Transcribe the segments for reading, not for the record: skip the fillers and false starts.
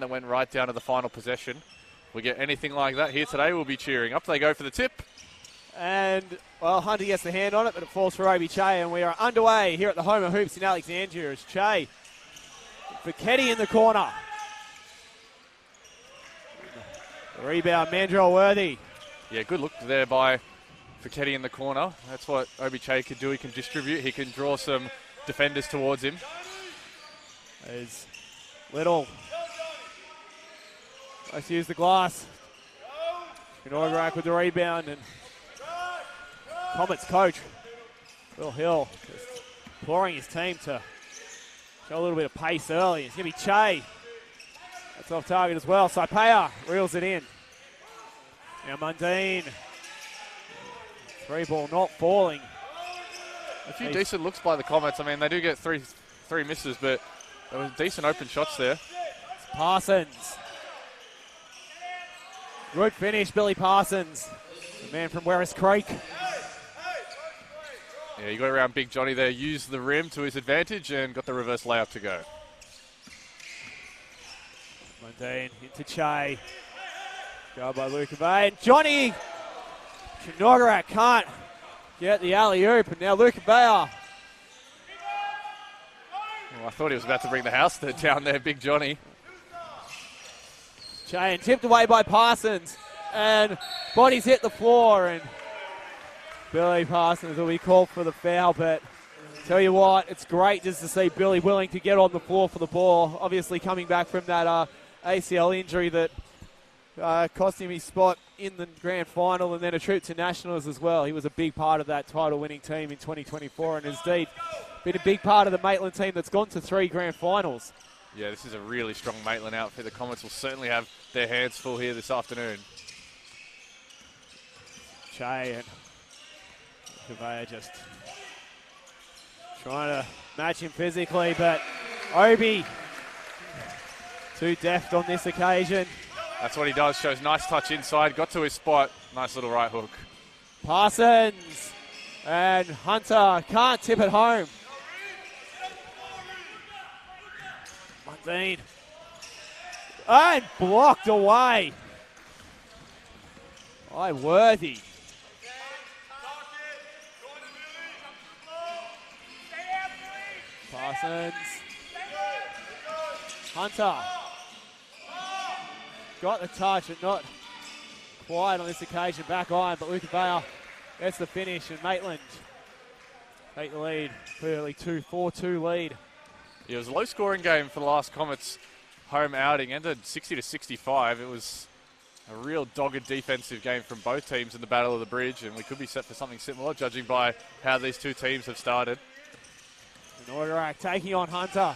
that went right down to the final possession. We get anything like that here today, we'll be cheering. Up they go for the tip. And, well, Hunter gets the hand on it, but it falls for Obi Che, and we are underway here at the home of hoops in Alexandria as Che. Vaquetti in the corner. The rebound, Mandrell Worthy. Yeah, good look there by Vaquetti in the corner. That's what Obi Che could do. He can distribute. He can draw some defenders towards him. There's Little. Let's use the glass. Knorgrak with the rebound, and Comets coach, Will Hill, just imploring his team to show a little bit of pace early. It's going to be Che. That's off target as well. Saipea reels it in. Now Mundine. Three ball not falling. A few decent looks by the Comets. I mean, they do get three misses, but there was decent open shots there. It's Parsons. Good finish, Billy Parsons. The man from Werris Creek. Yeah, you got around Big Johnny there, used the rim to his advantage and got the reverse layup to go. Mundine into Che. Go by Luca Bay. And Johnny Knorgrak can't get the alley-oop, and now Luca Bayer. Well, I thought he was about to bring the house down there, Big Johnny. Che, and tipped away by Parsons, and bodies hit the floor, and Billy Parsons will be called for the foul, but tell you what, it's great just to see Billy willing to get on the floor for the ball. Obviously coming back from that ACL injury that cost him his spot in the grand final and then a trip to nationals as well. He was a big part of that title-winning team in 2024 and has indeed been a big part of the Maitland team that's gone to 3 grand finals. Yeah, this is a really strong Maitland outfit. The Comets will certainly have their hands full here this afternoon. Che and Kavaya just trying to match him physically, but Obi too deft on this occasion. That's what he does, shows nice touch inside, got to his spot, nice little right hook. Parsons and Hunter can't tip it home. Mundine. And blocked away by Worthy. Parsons. Hunter. Got the touch, but not quite on this occasion. Back iron, but Luca Bayer gets the finish, and Maitland take the lead. Clearly 4-2 lead. Yeah, it was a low-scoring game for the last Comets home outing. Ended 60-65. It was a real dogged defensive game from both teams in the Battle of the Bridge, and we could be set for something similar, judging by how these two teams have started. Knorgrak taking on Hunter.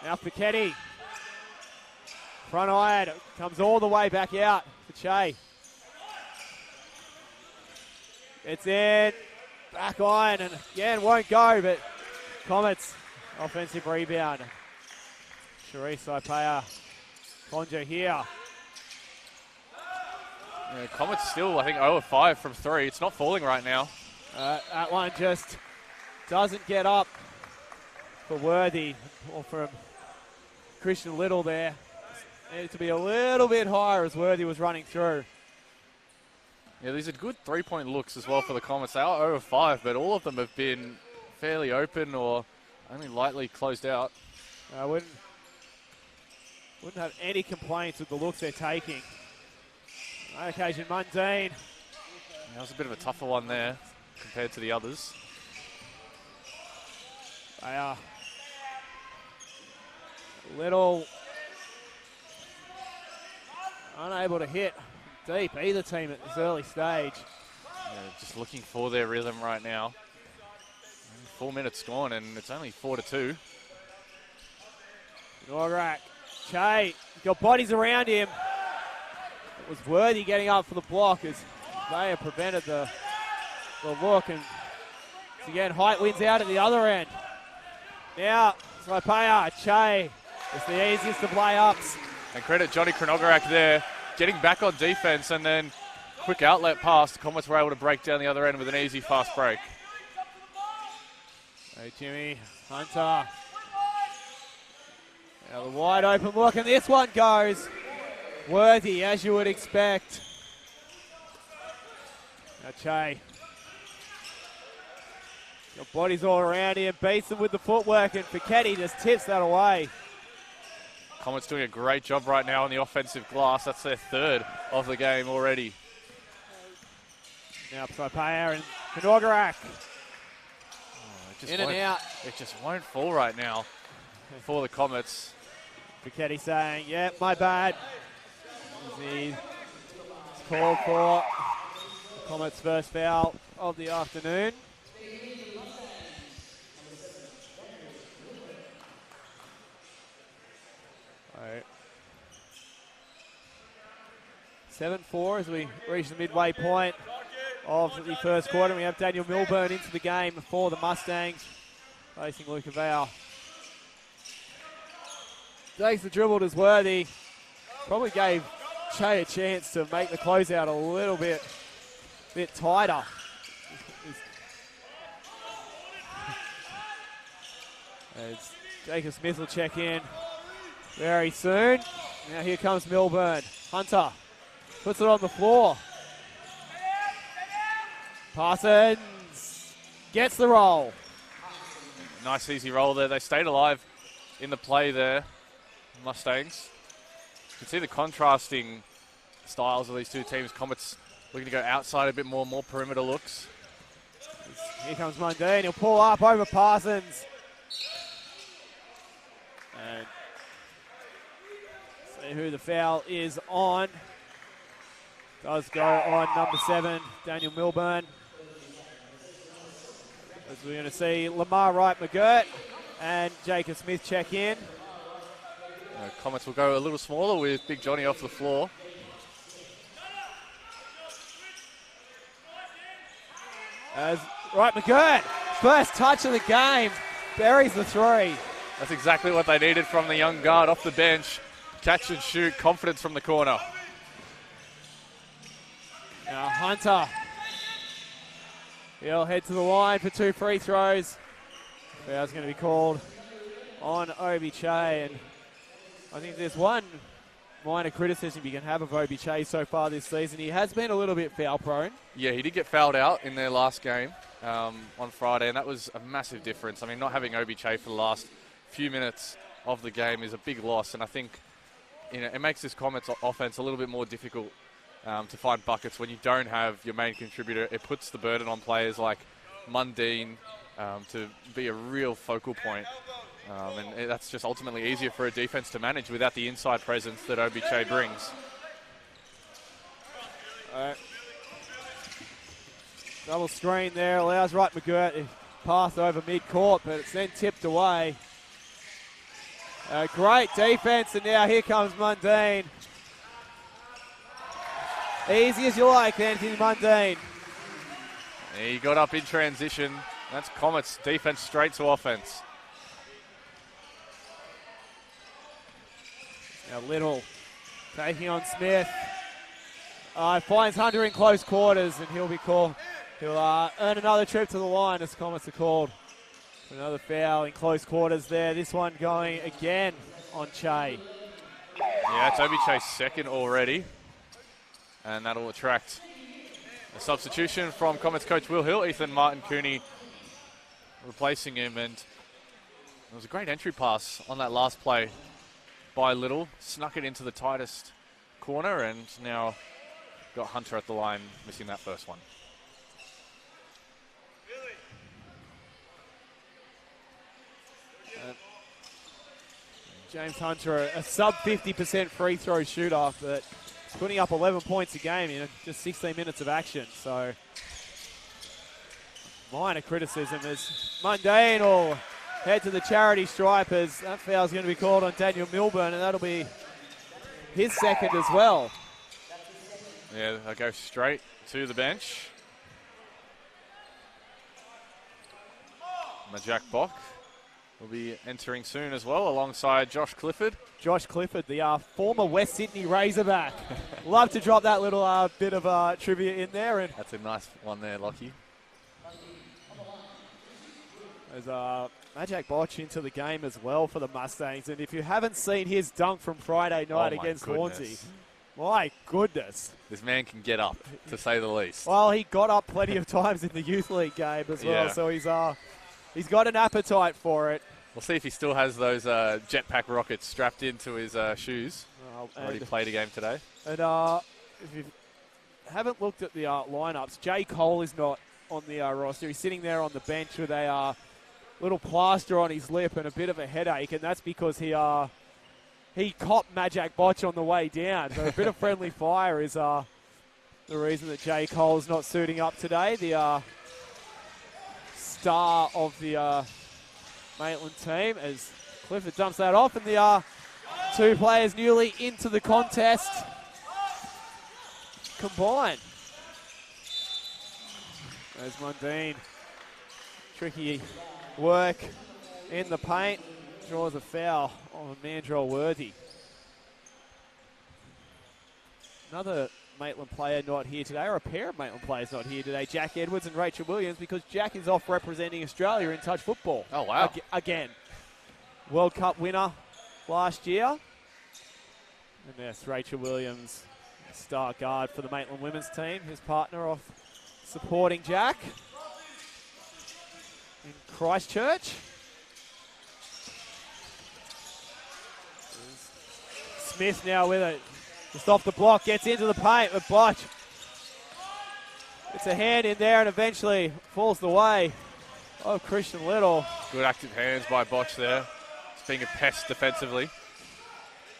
Now Vaquetti. Front iron comes all the way back out for Che. It's in. Back iron, and again won't go, but Comets offensive rebound. Sharice Saipea. Conjo here. Yeah, Comets still, I think, 0 of 5 from 3. It's not falling right now. That one just doesn't get up for Worthy, or from Christian Little there. Needed to be a little bit higher as Worthy was running through. Yeah, these are good three-point looks as well for the Comets. They are 0 of 5, but all of them have been fairly open or only lightly closed out. I wouldn't have any complaints with the looks they're taking. On that occasion, Mundine. That was a bit of a tougher one there compared to the others. They are Little unable to hit deep either team at this early stage. Yeah, just looking for their rhythm right now. 4 minutes gone and it's only 4-2. Knorgrak. Che got bodies around him. It was Worthy getting up for the block as they have prevented the look, and again height wins out at the other end. Now Saipea, Che. It's the easiest of layups. And credit Johnny Knorgrak there, getting back on defense and then quick outlet pass. The Comets were able to break down the other end with an easy fast break. Hey Jimmy, Hunter. Now the wide open look, and this one goes worthy, as you would expect. Now Che. Got bodies all around him, beats them with the footwork, and Fichetti just tips that away. Comets doing a great job right now on the offensive glass. That's their third of the game already. Now Psapaia and Kanogarak. In and out. It just won't fall right now for the Comets. Fichetti saying, yeah, my bad. He's called for the Comets' first foul of the afternoon. Right. 7-4 as we reach the midway point of the first quarter. We have Daniel Milburn into the game for the Mustangs, facing Luca Val. Takes the dribble as Worthy. Probably gave Che a chance to make the closeout a little bit tighter. As Jacob Smith will check in very soon. Now here comes Milburn. Hunter puts it on the floor. Parsons gets the roll. Nice easy roll there. They stayed alive in the play there, Mustangs. You can see the contrasting styles of these two teams. Comets looking to go outside a bit more perimeter looks. Here comes Mundine. He'll pull up over Parsons. And see who the foul is on. Does go on number 7, Daniel Milburn. As we're going to see Lamar Wright McGirt and Jacob Smith check in. Comets will go a little smaller with Big Johnny off the floor. As Wright McGirt, first touch of the game, buries the three. That's exactly what they needed from the young guard off the bench. Catch and shoot, confidence from the corner. Now Hunter. He'll head to the line for 2 free throws. Foul's going to be called on Obi Che, and I think there's one minor criticism you can have of Obi Che so far this season. He has been a little bit foul prone. Yeah, he did get fouled out in their last game on Friday, and that was a massive difference. I mean, not having Obi Che for the last few minutes of the game is a big loss, and I think it makes this Comets offense a little bit more difficult to find buckets when you don't have your main contributor. It puts the burden on players like Mundine to be a real focal point. And that's just ultimately easier for a defense to manage without the inside presence that Obi Che brings. Double screen there, allows Wright McGirt to pass over mid-court, but it's then tipped away. Great defense, and now here comes Mundine. Easy as you like, Anthony Mundine. He got up in transition. That's Comets defense straight to offense. Now Little taking on Smith. Finds Hunter in close quarters, and he'll be called. He'll earn another trip to the line as Comets are called for another foul in close quarters there. This one going again on Che. Yeah, it's Obi Che's second already. And that'll attract a substitution from Comets coach Will Hill. Ethan Martin Cooney replacing him. And it was a great entry pass on that last play by Little. Snuck it into the tightest corner, and now got Hunter at the line, missing that first one. James Hunter, a sub 50% free throw shooter, but putting up 11 points a game in just 16 minutes of action. So minor criticism as Mundane will head to the charity stripe, as that foul's going to be called on Daniel Milburn, and that'll be his second as well. Yeah, they'll go straight to the bench. Majak Bok will be entering soon as well, alongside Josh Clifford. Josh Clifford, the former West Sydney Razorback. Love to drop that little bit of trivia in there. And that's a nice one there, Lockie. As Majak Botch into the game as well for the Mustangs. And if you haven't seen his dunk from Friday night against Hornsey, my goodness. This man can get up, to say the least. Well, he got up plenty of times in the Youth League game as well, so he's got an appetite for it. We'll see if he still has those jetpack rockets strapped into his shoes. Already played a game today. And if you haven't looked at the lineups, Jay Cole is not on the roster. He's sitting there on the bench with a little plaster on his lip and a bit of a headache, and that's because he copped Majak Botch on the way down. So a bit of friendly fire is the reason that Jay Cole's not suiting up today. The star of the Maitland team, as Clifford dumps that off, and the two players newly into the contest combine. There's Mundine. Tricky work in the paint. Draws a foul on Mandrell Worthy. Another Maitland player not here today, or a pair of Maitland players not here today, Jack Edwards and Rachel Williams, because Jack is off representing Australia in touch football. Oh, wow. Again. World Cup winner last year. And yes, Rachel Williams, star guard for the Maitland women's team, his partner off supporting Jack in Christchurch. Smith now with it. Just off the block, gets into the paint with Botch. It's a hand in there and eventually falls the way of Christian Little. Good active hands by Botch there. Just being a pest defensively.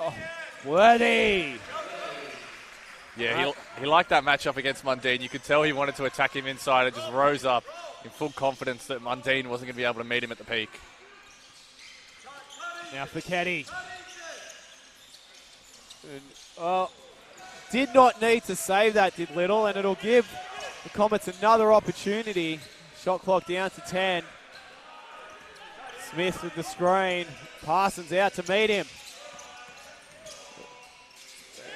Oh, Worthy. Yeah, he liked that matchup against Mundine. You could tell he wanted to attack him inside and just rose up in full confidence that Mundine wasn't going to be able to meet him at the peak. Now for Kenny. Did not need to save that, did Little, and it'll give the Comets another opportunity. Shot clock down to 10. Smith with the screen. Parsons out to meet him.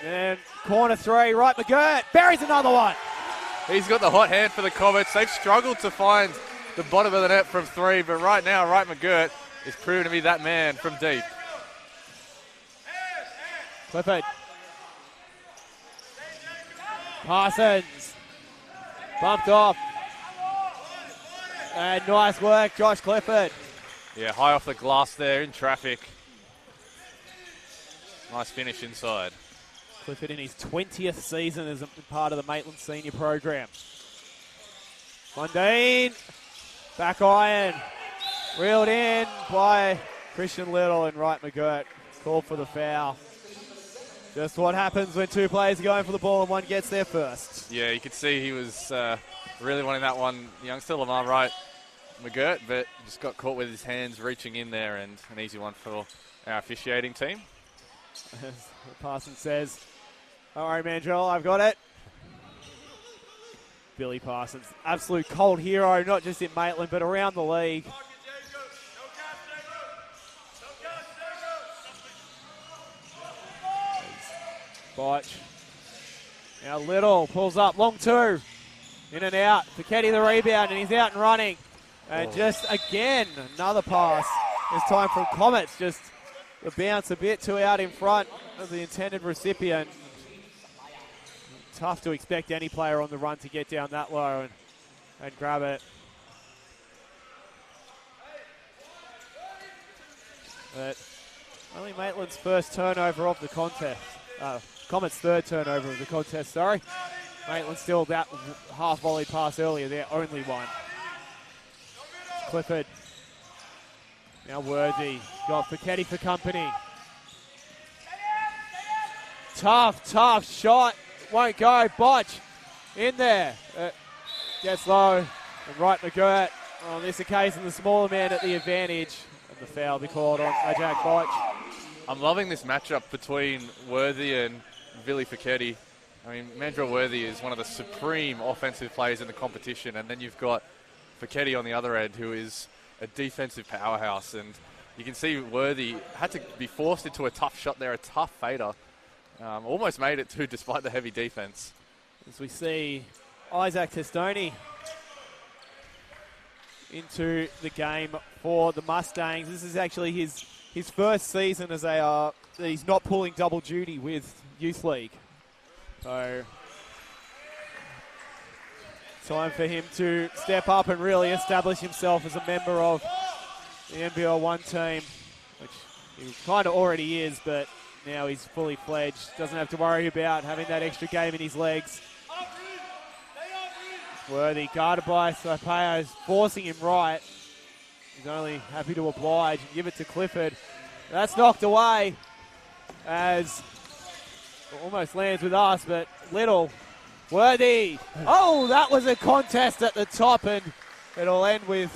And corner three, Wright McGirt buries another one. He's got the hot hand for the Comets. They've struggled to find the bottom of the net from three, but right now, Wright McGirt is proven to be that man from deep. Clifford. Parsons. Bumped off. And nice work, Josh Clifford. Yeah, high off the glass there in traffic. Nice finish inside. Clifford in his 20th season as a part of the Maitland senior program. Mundine. Back iron. Reeled in by Christian Little and Wright McGirt. Called for the foul. Just what happens when two players are going for the ball and one gets there first. Yeah, you could see he was really wanting that one. Youngster Lamar Wright McGirt, but just got caught with his hands reaching in there, and an easy one for our officiating team. As Parsons says, "All right, Mandrell, I've got it." Billy Parsons, absolute cold hero, not just in Maitland, but around the league. Botch. Now Little pulls up, long two. In and out. Fichetti the rebound, and he's out and running. And just again, another pass. This time from Comets, just the bounce a bit too out in front of the intended recipient. Tough to expect any player on the run to get down that low and grab it. But only Maitland's first turnover of the contest. Comets' third turnover of the contest, sorry. Maitland still that half volley pass earlier there, only one. Clifford. Now Worthy. Got Fichetti for company. Tough shot. Won't go. Botch in there. Gets low. And Wright McGirt, on this occasion, the smaller man at the advantage. And the foul be called on Ajak Botch. I'm loving this matchup between Worthy and Billy Fichetti. I mean, Mandrell Worthy is one of the supreme offensive players in the competition, and then you've got Fichetti on the other end, who is a defensive powerhouse. And you can see Worthy had to be forced into a tough shot there, a tough fader. Almost made it too, despite the heavy defense. As we see Isaac Testoni into the game for the Mustangs. This is actually his first season as he's not pulling double duty with Youth League. So time for him to step up and really establish himself as a member of the NBL 1 team, which he kind of already is, but now he's fully fledged. Doesn't have to worry about having that extra game in his legs. Worthy, guarded by Saipea, is forcing him right. He's only happy to oblige and give it to Clifford. That's knocked away as almost lands with us, but Little. Worthy. Oh, that was a contest at the top, and it'll end with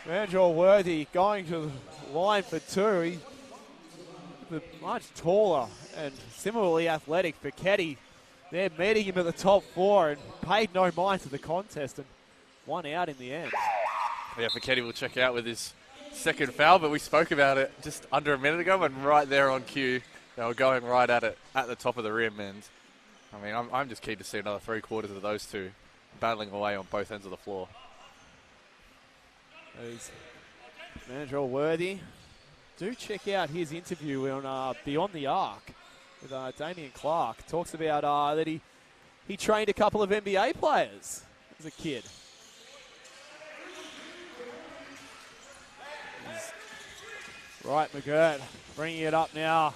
Mandrell Worthy going to the line for two. He's much taller and similarly athletic for Keddy. They're meeting him at the top four and paid no mind to the contest and won out in the end. Yeah, Fiketti will check out with his second foul, but we spoke about it just under a minute ago and right there on cue. They were going right at it at the top of the rim, and I mean, I'm just keen to see another 3 quarters of those two battling away on both ends of the floor. There's Mandrell Worthy. Do check out his interview on Beyond the Arc with Damien Clark. Talks about that he trained a couple of NBA players as a kid. Right, McGirt bringing it up now.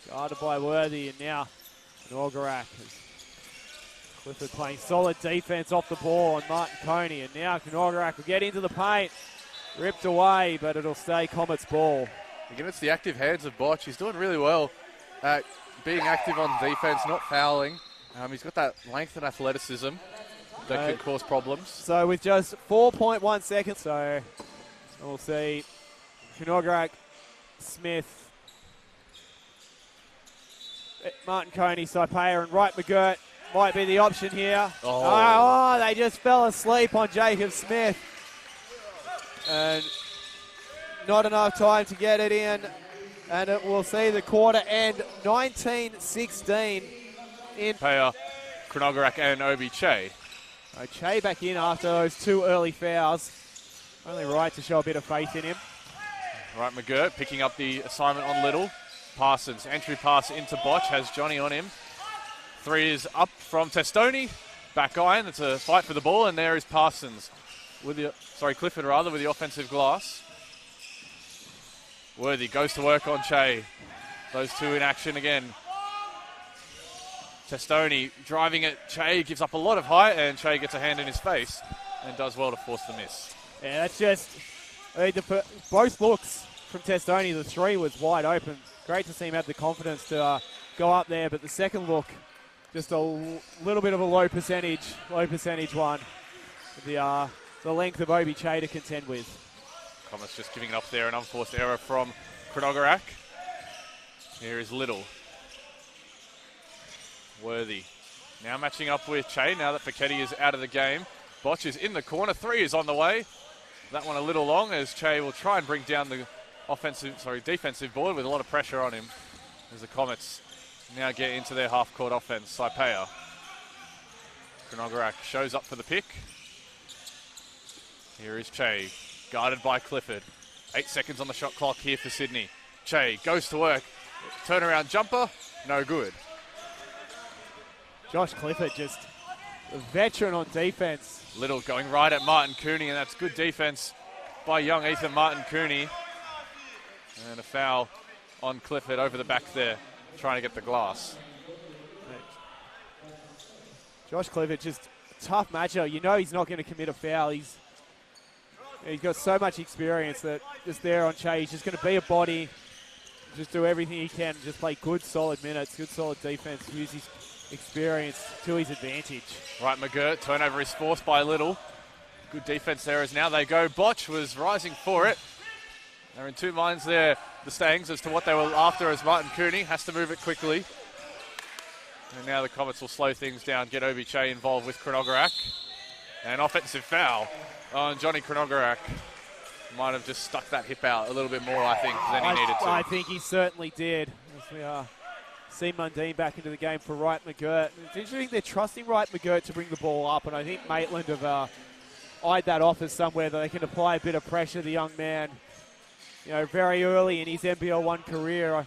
Guarded by Worthy, and now Knorgarak. Clifford playing solid defense off the ball on Martin Coney, and now Knorgarak will get into the paint. Ripped away, but it'll stay Comets ball. Again, it's the active hands of Botch. He's doing really well at being active on defense, not fouling. He's got that length and athleticism that could cause problems. So with just 4.1 seconds, so we'll see Knorgarak, Smith, Martin Coney, Saipea, and Wright McGirt might be the option here. Oh, they just fell asleep on Jacob Smith. And not enough time to get it in. And it will see the quarter end 19-16 in Payer, Knorgarak, and Obi Che. Che back in after those 2 early fouls. Only right to show a bit of faith in him. Right, McGirt picking up the assignment on Little. Parsons, entry pass into Botch, has Johnny on him. 3 is up from Testoni. Back iron, it's a fight for the ball, and there is Parsons. Clifford rather, with the offensive glass. Worthy goes to work on Che. Those two in action again. Testoni driving it. Che gives up a lot of height, and Che gets a hand in his face and does well to force the miss. Yeah, that's just both looks from Testoni. The 3 was wide open. Great to see him have the confidence to go up there, but the second look, just a little bit of a low percentage one. The length of Obi Che to contend with. Comets just giving it up there, an unforced error from Knorgarak. Here is Little. Worthy. Now matching up with Che, now that Fiketti is out of the game. Botch is in the corner, 3 is on the way. That one a little long as Che will try and bring down the defensive board with a lot of pressure on him as the Comets now get into their half-court offense. Saipea. Knorgarak shows up for the pick. Here is Che, guarded by Clifford. 8 seconds on the shot clock here for Sydney. Che goes to work. Turnaround jumper, no good. Josh Clifford, just a veteran on defense. Little going right at Martin Cooney, and that's good defense by young Ethan Martin Cooney. And a foul on Clifford over the back there, trying to get the glass. Josh Clifford, just a tough matchup. You know he's not going to commit a foul. He's got so much experience that just there on Che, he's just going to be a body, just do everything he can, just play good, solid minutes, good, solid defense, use his experience to his advantage. Right, McGirt, turnover is forced by Little. Good defense there as now they go. Botch was rising for it. They're in 2 minds there, the Stangs, as to what they were after, as Martin Cooney has to move it quickly. And now the Comets will slow things down, get Obi Che involved with Knorgarak. An offensive foul on Johnny Knorgarak. Might have just stuck that hip out a little bit more, I think, than he needed to. I think he certainly did. As we see Mundine back into the game for Wright McGirt. It's interesting they're trusting Wright McGirt to bring the ball up, and I think Maitland have eyed that off as somewhere that they can apply a bit of pressure. The young man, very early in his NBL1 career.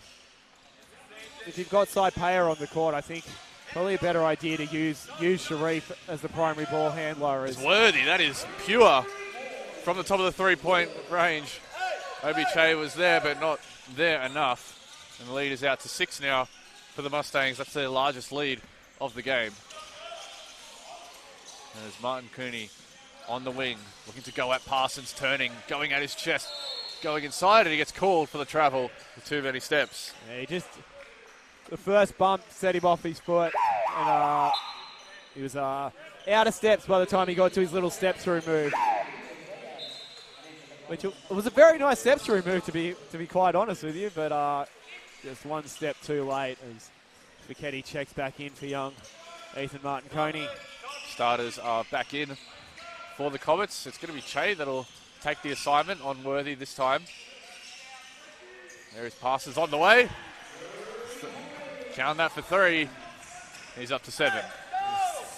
If you've got Saipea on the court, I think probably a better idea to use Sharif as the primary ball handler. It's Worthy. That is pure from the top of the 3-point range. Obi Che was there, but not there enough. And the lead is out to 6 now for the Mustangs. That's their largest lead of the game. And there's Martin Cooney on the wing, looking to go at Parsons, turning, going at his chest, going inside, and he gets called for the travel with too many steps. Yeah, the first bump set him off his foot, and he was out of steps by the time he got to his little step-through move. Which it was a very nice step-through move, to be quite honest with you, but just one step too late as Fichetti checks back in for young Ethan Martin Coney. Starters are back in for the Comets. It's going to be Che that'll take the assignment on Worthy this time. There is Parsons on the way. Count that for 3. He's up to 7.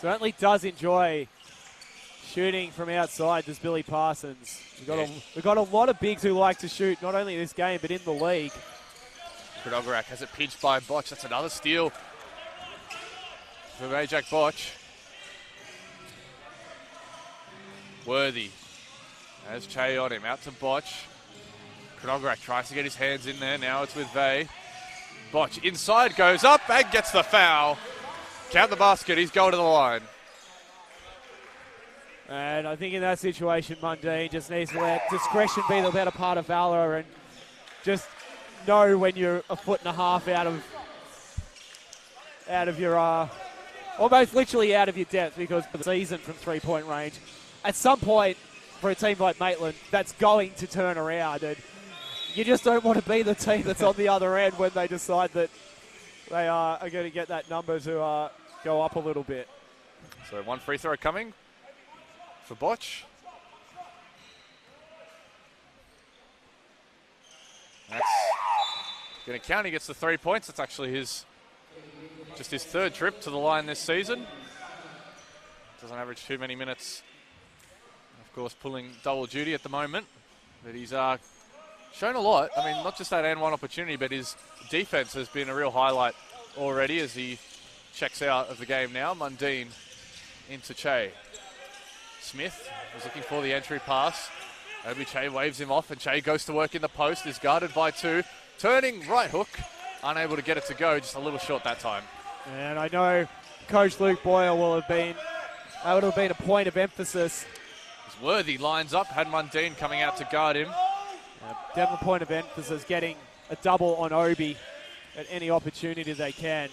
Certainly does enjoy shooting from outside, this Billy Parsons. We've got a lot of bigs who like to shoot, not only in this game, but in the league. Kronogorak has it pinched by Botch. That's another steal for Ajak Botch. Worthy has Che on him, out to Botch. Kronogorak tries to get his hands in there. Now it's with Vey. Botch inside, goes up and gets the foul. Count the basket, he's going to the line. And I think in that situation, Mundine just needs to let discretion be the better part of valor and just know when you're a foot and a half out of your, almost literally out of your depth, because for the season from 3-point range, at some point for a team like Maitland, that's going to turn around. And you just don't want to be the team that's on the other end when they decide that they are going to get that number to go up a little bit. So one free throw coming for Botch. That's going to count. He gets the 3 points. That's actually his 3rd trip to the line this season. Doesn't average too many minutes. Of course, pulling double duty at the moment. But he's shown a lot. I mean, not just that and one opportunity, but his defense has been a real highlight already as he checks out of the game now. Mundine into Che. Smith was looking for the entry pass. Obi Che waves him off, and Che goes to work in the post, is guarded by 2. Turning right hook, unable to get it to go, just a little short that time. And I know Coach Luke Boyle that would have been a point of emphasis. Worthy lines up, had Mundine coming out to guard him. Definitely point of emphasis, getting a double on Obi at any opportunity they can.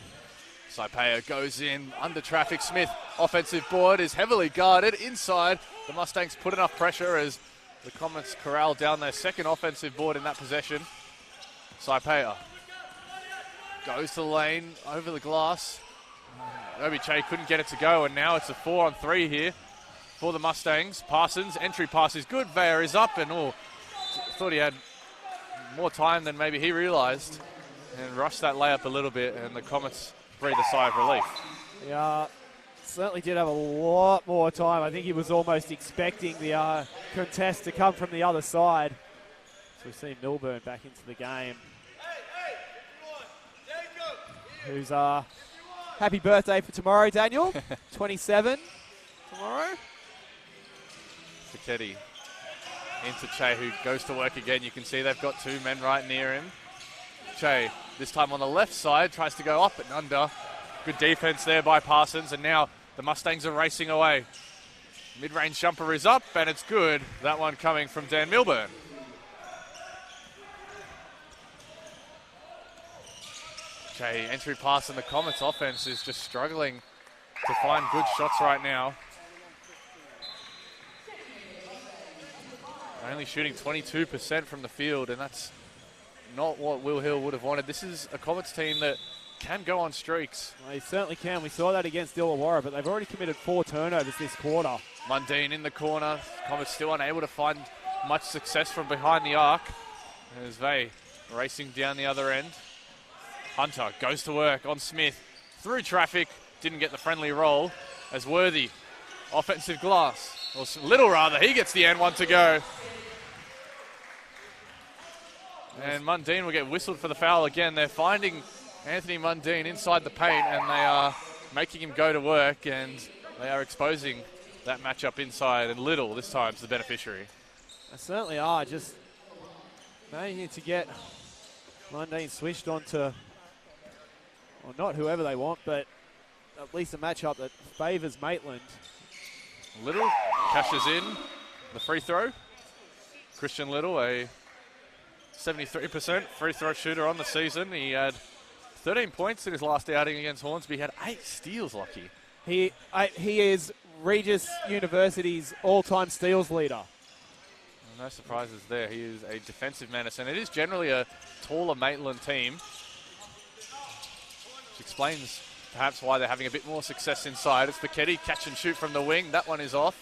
Saipea goes in, under traffic. Smith, offensive board, is heavily guarded inside. The Mustangs put enough pressure as the Comets corral down their second offensive board in that possession. Saipea goes to the lane, over the glass. Obi Che couldn't get it to go, and now it's a 4-on-3 here for the Mustangs. Parsons, entry pass is good. Veyer is up, and thought he had more time than maybe he realised, and rushed that layup a little bit, and the Comets breathe a sigh of relief. Yeah, certainly did have a lot more time. I think he was almost expecting the contest to come from the other side. So we've seen Milburn back into the game. Who's happy birthday for tomorrow, Daniel. 27 tomorrow. Fichetti into Che, who goes to work again. You can see they've got 2 men right near him. Che, this time on the left side, tries to go up and under. Good defense there by Parsons, and now the Mustangs are racing away. Mid-range jumper is up, and it's good. That one coming from Dan Milburn. Che, entry pass, and the Comets offense is just struggling to find good shots right now. Only shooting 22% from the field, and that's not what Will Hill would have wanted. This is a Comets team that can go on streaks. Well, they certainly can. We saw that against Illawarra, but they've already committed 4 turnovers this quarter. Mundine in the corner. Comets still unable to find much success from behind the arc. There's Vey racing down the other end. Hunter goes to work on Smith. Through traffic. Didn't get the friendly roll as Worthy. Offensive glass. or Little rather. He gets the and one to go. And Mundine will get whistled for the foul again. They're finding Anthony Mundine inside the paint, and they are making him go to work, and they are exposing that matchup inside, and Little this time is the beneficiary. They certainly are. Just managing to get Mundine switched on to, well, not whoever they want, but at least a matchup that favours Maitland. Little cashes in the free throw. Christian Little, a 73% free throw shooter on the season. He had 13 points in his last outing against Hornsby. He had 8 steals, Lockie. He is Regis University's all-time steals leader. No surprises there. He is a defensive menace, and it is generally a taller Maitland team, which explains perhaps why they're having a bit more success inside. It's Pachetti, catch and shoot from the wing. That one is off.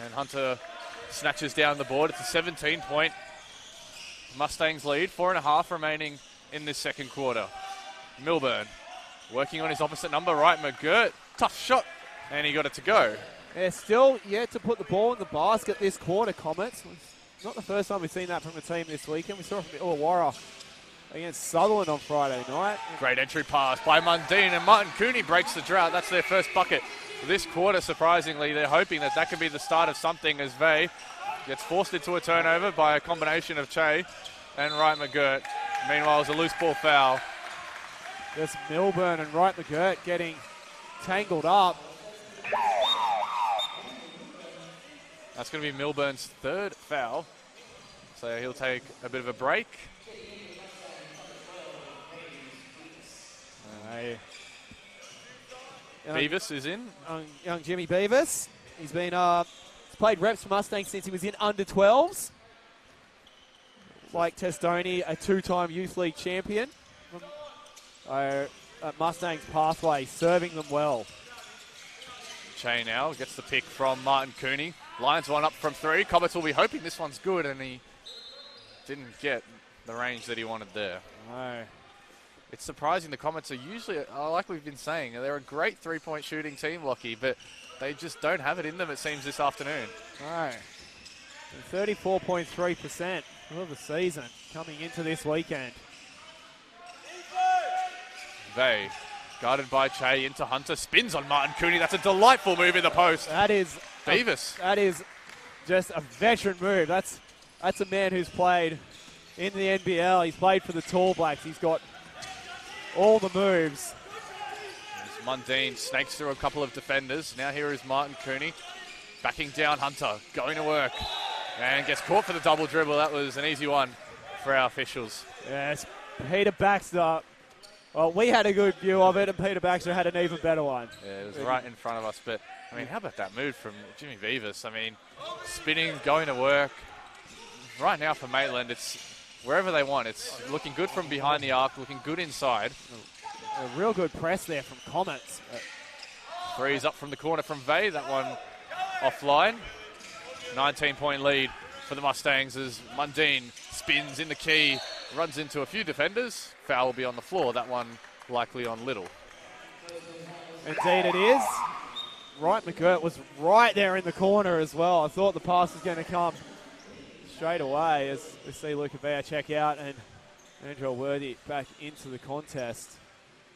And Hunter snatches down the board. It's a 17-point Mustangs lead. 4.5 remaining in this second quarter. Milburn working on his opposite number, right, McGirt. Tough shot, and he got it to go. They're still yet to put the ball in the basket this quarter, Comets. It's not the first time we've seen that from a team this weekend. We saw it from Illawarra against Sutherland on Friday night. Great entry pass by Mundine, and Martin Cooney breaks the drought. That's their first bucket this quarter, surprisingly. They're hoping that that could be the start of something as Vey gets forced into a turnover by a combination of Che and Wright McGirt. Meanwhile, it's a loose ball foul. Just Milburn and Wright McGirt getting tangled up. That's going to be Milburn's third foul. So he'll take a bit of a break. Beavis is in. Young Jimmy Beavis. He's played reps for Mustangs since he was in under 12s. Like Testoni, a 2-time Youth League champion. Mustangs pathway, serving them well. Che now gets the pick from Martin Cooney. Lions one up from 3. Comets will be hoping this one's good, and he didn't get the range that he wanted there. No. It's surprising the Comets are usually, like we've been saying, they're a great three-point shooting team, Lockie, but they just don't have it in them, it seems, this afternoon. No. 34.3% of the season coming into this weekend. Vey, guarded by Che, into Hunter, spins on Martin Cooney. That's a delightful move in the post. That is Beavis. That is just a veteran move. That's a man who's played in the NBL. He's played for the Tall Blacks. He's got all the moves. Mundine snakes through a couple of defenders. Now here is Martin Cooney backing down Hunter, going to work, and gets caught for the double dribble. That was an easy one for our officials. Yes, Peter Baxter. Well, we had a good view of it, and Peter Baxter had an even better one. Yeah, it was right in front of us. But, I mean, how about that move from Jimmy Beavis? I mean, spinning, going to work. Right now for Maitland, it's wherever they want. It's looking good from behind the arc, looking good inside. A real good press there from Comets. Three's up from the corner from Vey. That one offline. 19-point lead for the Mustangs as Mundine spins in the key, runs into a few defenders. Foul will be on the floor. That one likely on Little. Indeed it is. Wright McGirt was right there in the corner as well. I thought the pass was going to come straight away as we see Luca Vea check out and Mandrell Worthy back into the contest.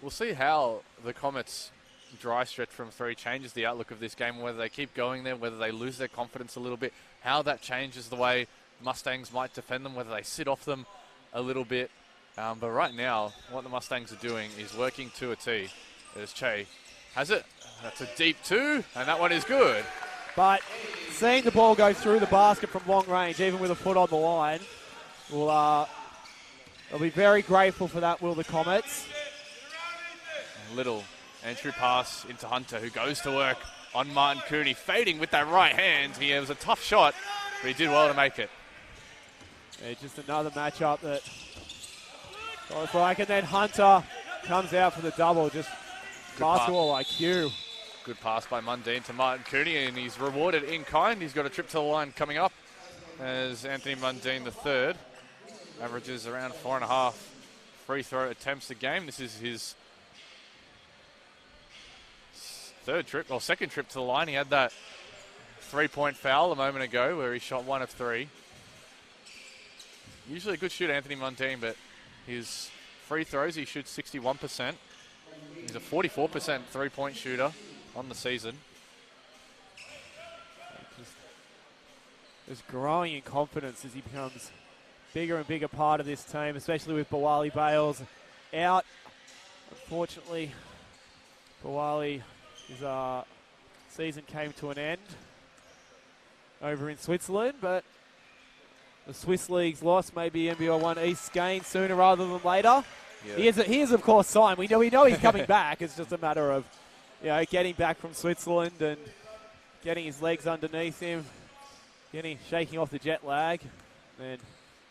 We'll see how the Comets' dry stretch from 3 changes the outlook of this game, whether they keep going there, whether they lose their confidence a little bit, how that changes the way Mustangs might defend them, whether they sit off them a little bit. But right now, what the Mustangs are doing is working to a T. There's Che. Has it? That's a deep 2, and that one is good. But seeing the ball go through the basket from long range, even with a foot on the line, they'll be very grateful for that, will the Comets. Little entry pass into Hunter, who goes to work on Martin Cooney, fading with that right hand. It was a tough shot, but he did well to make it. Yeah, just another matchup that looks like, and then Hunter comes out for the double. Just basketball IQ. Good pass by Mundine to Martin Cooney, and he's rewarded in kind. He's got a trip to the line coming up as Anthony Mundine, the third, averages around 4.5 free throw attempts a game. This is his second trip to the line. He had that 3-point foul a moment ago where he shot 1 of 3. Usually a good shooter, Anthony Mundine, but his free throws, he shoots 61%. He's a 44% three-point shooter on the season. Is growing in confidence as he becomes bigger and bigger part of this team, especially with Bawali Bales out. Unfortunately, Bawali, his season came to an end over in Switzerland, but the Swiss League's loss, maybe NBL 1 East gain sooner rather than later. Yeah. He is of course signed. We know he's coming back. It's just a matter of getting back from Switzerland and getting his legs underneath him, shaking off the jet lag, and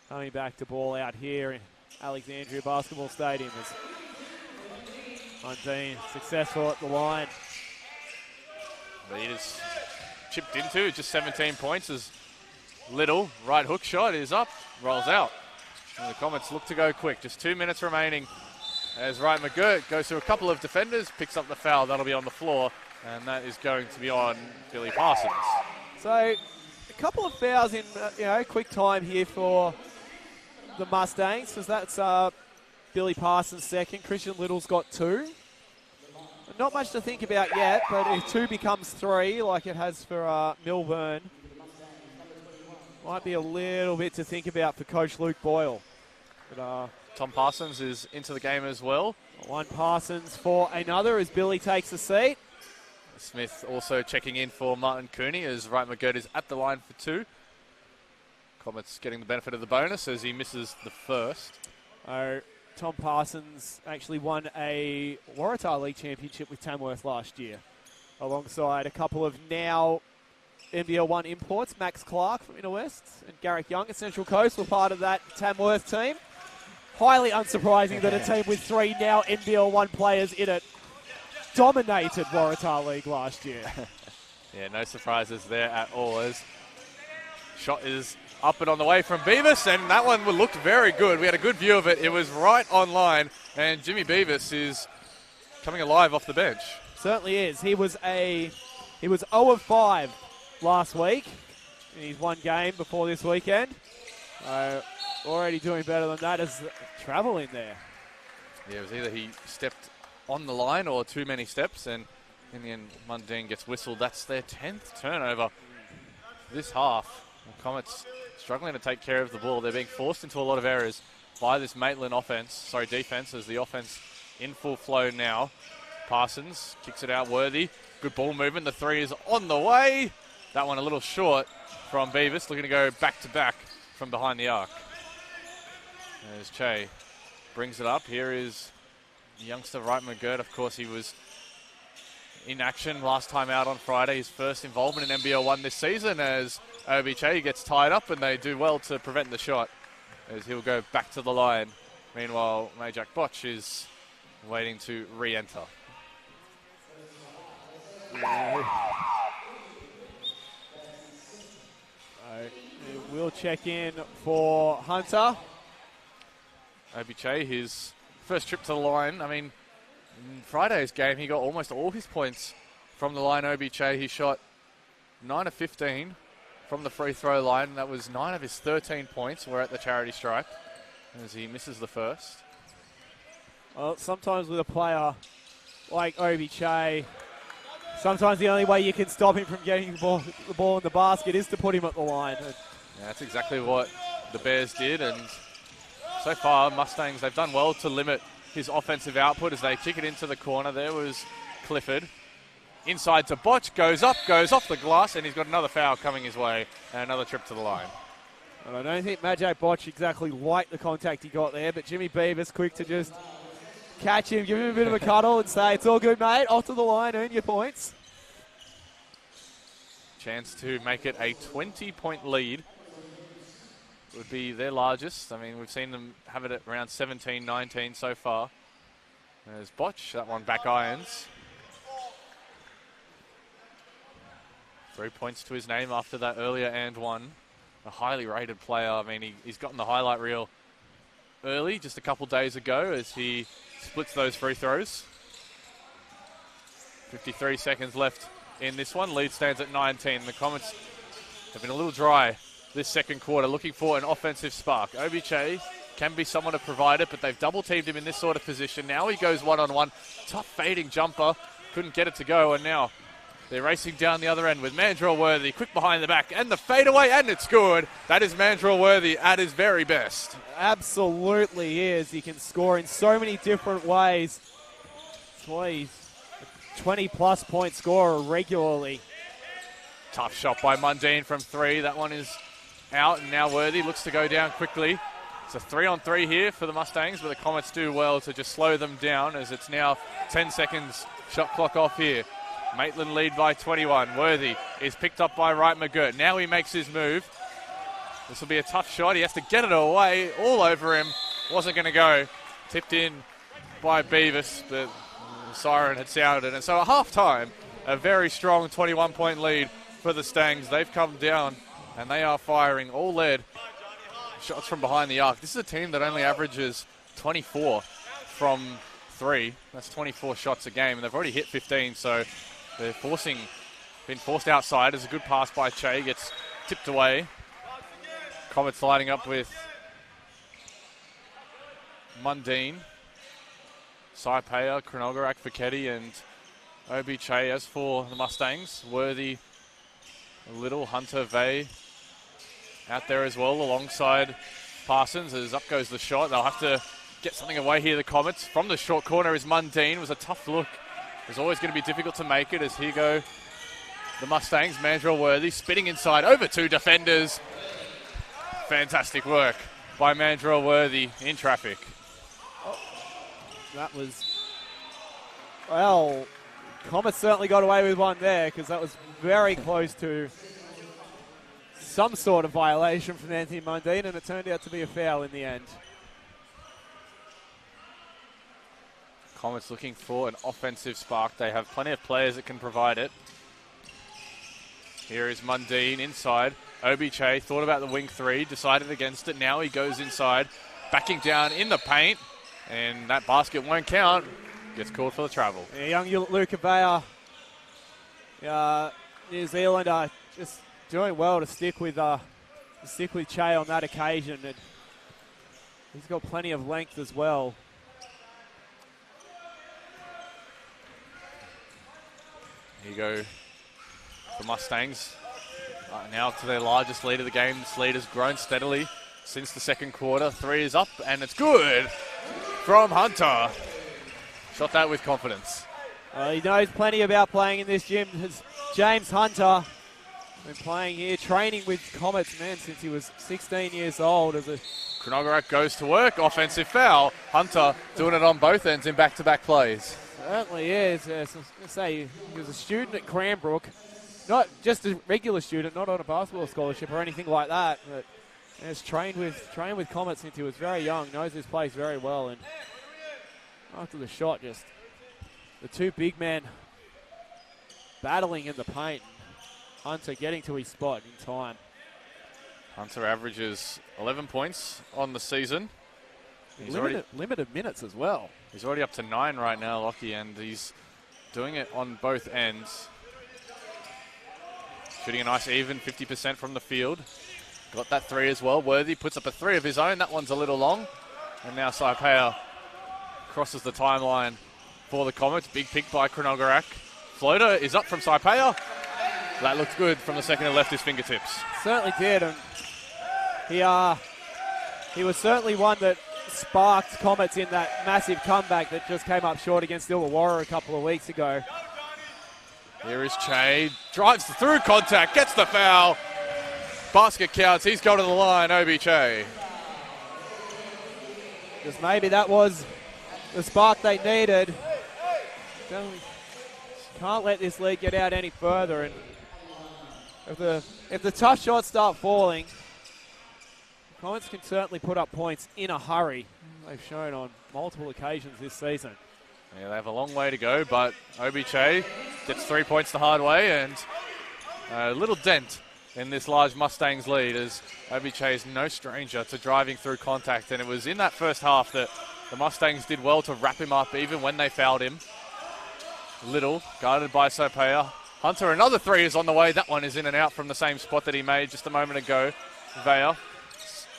coming back to ball out here in Alexandria Basketball Stadium as Mundine successful at the line. Lead is chipped into, just 17 points as Little, right hook shot is up, rolls out. And the Comets look to go quick. Just 2 minutes remaining as Wright McGirt goes through a couple of defenders, picks up the foul. That'll be on the floor, and that is going to be on Billy Parsons. So a couple of fouls in quick time here for the Mustangs, because that's Billy Parsons' second. Christian Little's got 2. Not much to think about yet, but if 2 becomes 3, like it has for Milburn, might be a little bit to think about for Coach Luke Boyle. But, Tom Parsons is into the game as well. One Parsons for another as Billy takes a seat. Smith also checking in for Martin Cooney as Wright McGirt is at the line for 2. Comets getting the benefit of the bonus as he misses the first. Tom Parsons actually won a Waratah League championship with Tamworth last year, alongside a couple of now NBL 1 imports. Max Clark from Inner West and Garrick Young at Central Coast were part of that Tamworth team. Highly unsurprising that a team with 3 now NBL 1 players in it dominated Waratah League last year. Yeah, no surprises there at all. As shot is up and on the way from Beavis, and that one looked very good. We had a good view of it. It was right on line, and Jimmy Beavis is coming alive off the bench. Certainly is. He was 0 of 5 last week in his one game before this weekend. Already doing better than that as travel in there. Yeah, it was either he stepped on the line or too many steps, and in the end, Mundine gets whistled. That's their 10th turnover this half. The Comets struggling to take care of the ball. They're being forced into a lot of errors by this Maitland defense, as the offense in full flow now. Parsons kicks it out, Worthy. Good ball movement. The 3 is on the way. That one a little short from Beavis, looking to go back-to-back from behind the arc. There's Che. Brings it up. Here is youngster Wright McGirt. Of course, he was in action last time out on Friday. His first involvement in NBL 1 this season, as Obi Che gets tied up, and they do well to prevent the shot as he'll go back to the line. Meanwhile, Majak Botch is waiting to re-enter. We'll check in for Hunter. Obi Che, his first trip to the line. I mean, in Friday's game, he got almost all his points from the line. Obi Che, he shot 9 of 15 from the free throw line. That was 9 of his 13 points were at the charity stripe, as he misses the first. Well, sometimes with a player like Obi Che, sometimes the only way you can stop him from getting the ball in the basket is to put him at the line. Yeah, that's exactly what the Bears did, and so far, Mustangs, they've done well to limit his offensive output as they kick it into the corner. There was Clifford. Inside to Botch, goes up, goes off the glass, and he's got another foul coming his way, and another trip to the line. Well, I don't think Majak Botch exactly liked the contact he got there, but Jimmy Beavis quick to just catch him, give him a bit of a cuddle and say, it's all good, mate, off to the line, earn your points. Chance to make it a 20-point lead. Would be their largest. I mean, we've seen them have it at around 17, 19 so far. There's Botch, that one back irons. 3 points to his name after that earlier and one. A highly rated player. I mean, he's gotten the highlight reel early, just a couple days ago, as he splits those free throws. 53 seconds left in this one. Lead stands at 19. The Comets have been a little dry this second quarter, looking for an offensive spark. Obiche can be someone to provide it, but they've double-teamed him in this sort of position. Now he goes one-on-one. Tough fading jumper. Couldn't get it to go, and now they're racing down the other end with Mandrell Worthy. Quick behind the back, and the fadeaway, and it's good. That is Mandrell Worthy at his very best. Absolutely is. He can score in so many different ways. He's a 20-plus point scorer regularly. Tough shot by Mundine from 3. That one is out, and now Worthy looks to go down quickly. It's a 3-on-3 here for the Mustangs, but the Comets do well to just slow them down as it's now 10 seconds shot clock off here. Maitland lead by 21. Worthy is picked up by Wright McGirt. Now he makes his move. This will be a tough shot. He has to get it away. All over him. Wasn't going to go. Tipped in by Beavis, but the siren had sounded. And so at halftime, a very strong 21-point lead for the Stangs. They've come down, and they are firing all lead. Shots from behind the arc. This is a team that only averages 24 from 3. That's 24 shots a game, and they've already hit 15, so they're been forced outside. As a good pass by Che gets tipped away. Comets lining up with Mundine, Saipea, Kronogorak, Fichetti, and Obiche. As for the Mustangs, Worthy, Little, Hunter, Vey out there as well alongside Parsons. As up goes the shot. They'll have to get something away here, the Comets. From the short corner is Mundine. It was a tough look. It's always going to be difficult to make it as here go the Mustangs. Mandrell Worthy spitting inside over 2 defenders. Fantastic work by Mandrell Worthy in traffic. Oh, that was, well, Comets certainly got away with one there because that was very close to some sort of violation from Anthony Mundine, and it turned out to be a foul in the end. Comets looking for an offensive spark. They have plenty of players that can provide it. Here is Mundine inside. Obiche thought about the wing 3, decided against it. Now he goes inside, backing down in the paint, and that basket won't count. Gets called for the travel. Yeah, young Luca Bayer, New Zealand, just doing well to stick with Che on that occasion, and he's got plenty of length as well. Here you go, the Mustangs now to their largest lead of the game. This lead has grown steadily since the second quarter. 3 is up, and it's good from Hunter. Shot that with confidence. He knows plenty about playing in this gym. James Hunter been playing here, training with Comets, man, since he was 16 years old. Kronogorak goes to work, offensive foul. Hunter doing it on both ends in back-to-back plays. Certainly is. So I was going to say, he was a student at Cranbrook. Not just a regular student, not on a basketball scholarship or anything like that, but has trained with Comets since he was very young, knows his place very well, and after the shot, just the 2 big men battling in the paint. Hunter getting to his spot in time. Hunter averages 11 points on the season. He's limited minutes as well. He's already up to 9 right now, Lockie, and he's doing it on both ends. Shooting a nice even 50% from the field. Got that 3 as well. Worthy puts up a 3 of his own. That one's a little long. And now Saipea crosses the timeline for the Comets. Big pick by Kronogorak. Floater is up from Saipea. That looks good from the second and left his fingertips. Certainly did. And he was certainly one that sparked Comets in that massive comeback that just came up short against Illawarra a couple of weeks ago. Here is Che, drives through contact, gets the foul. Basket counts, he's gone to the line, Obiche. Just maybe that was the spark they needed. Can't let this lead get out any further, and if the tough shots start falling, Comets can certainly put up points in a hurry. They've shown on multiple occasions this season. Yeah, they have a long way to go, but Obiche gets 3 points the hard way, and a little dent in this large Mustangs lead as Obiche is no stranger to driving through contact, and it was in that first half that the Mustangs did well to wrap him up even when they fouled him. Little, guarded by Saipea. Hunter, another three is on the way. That one is in and out from the same spot that he made just a moment ago. Vea,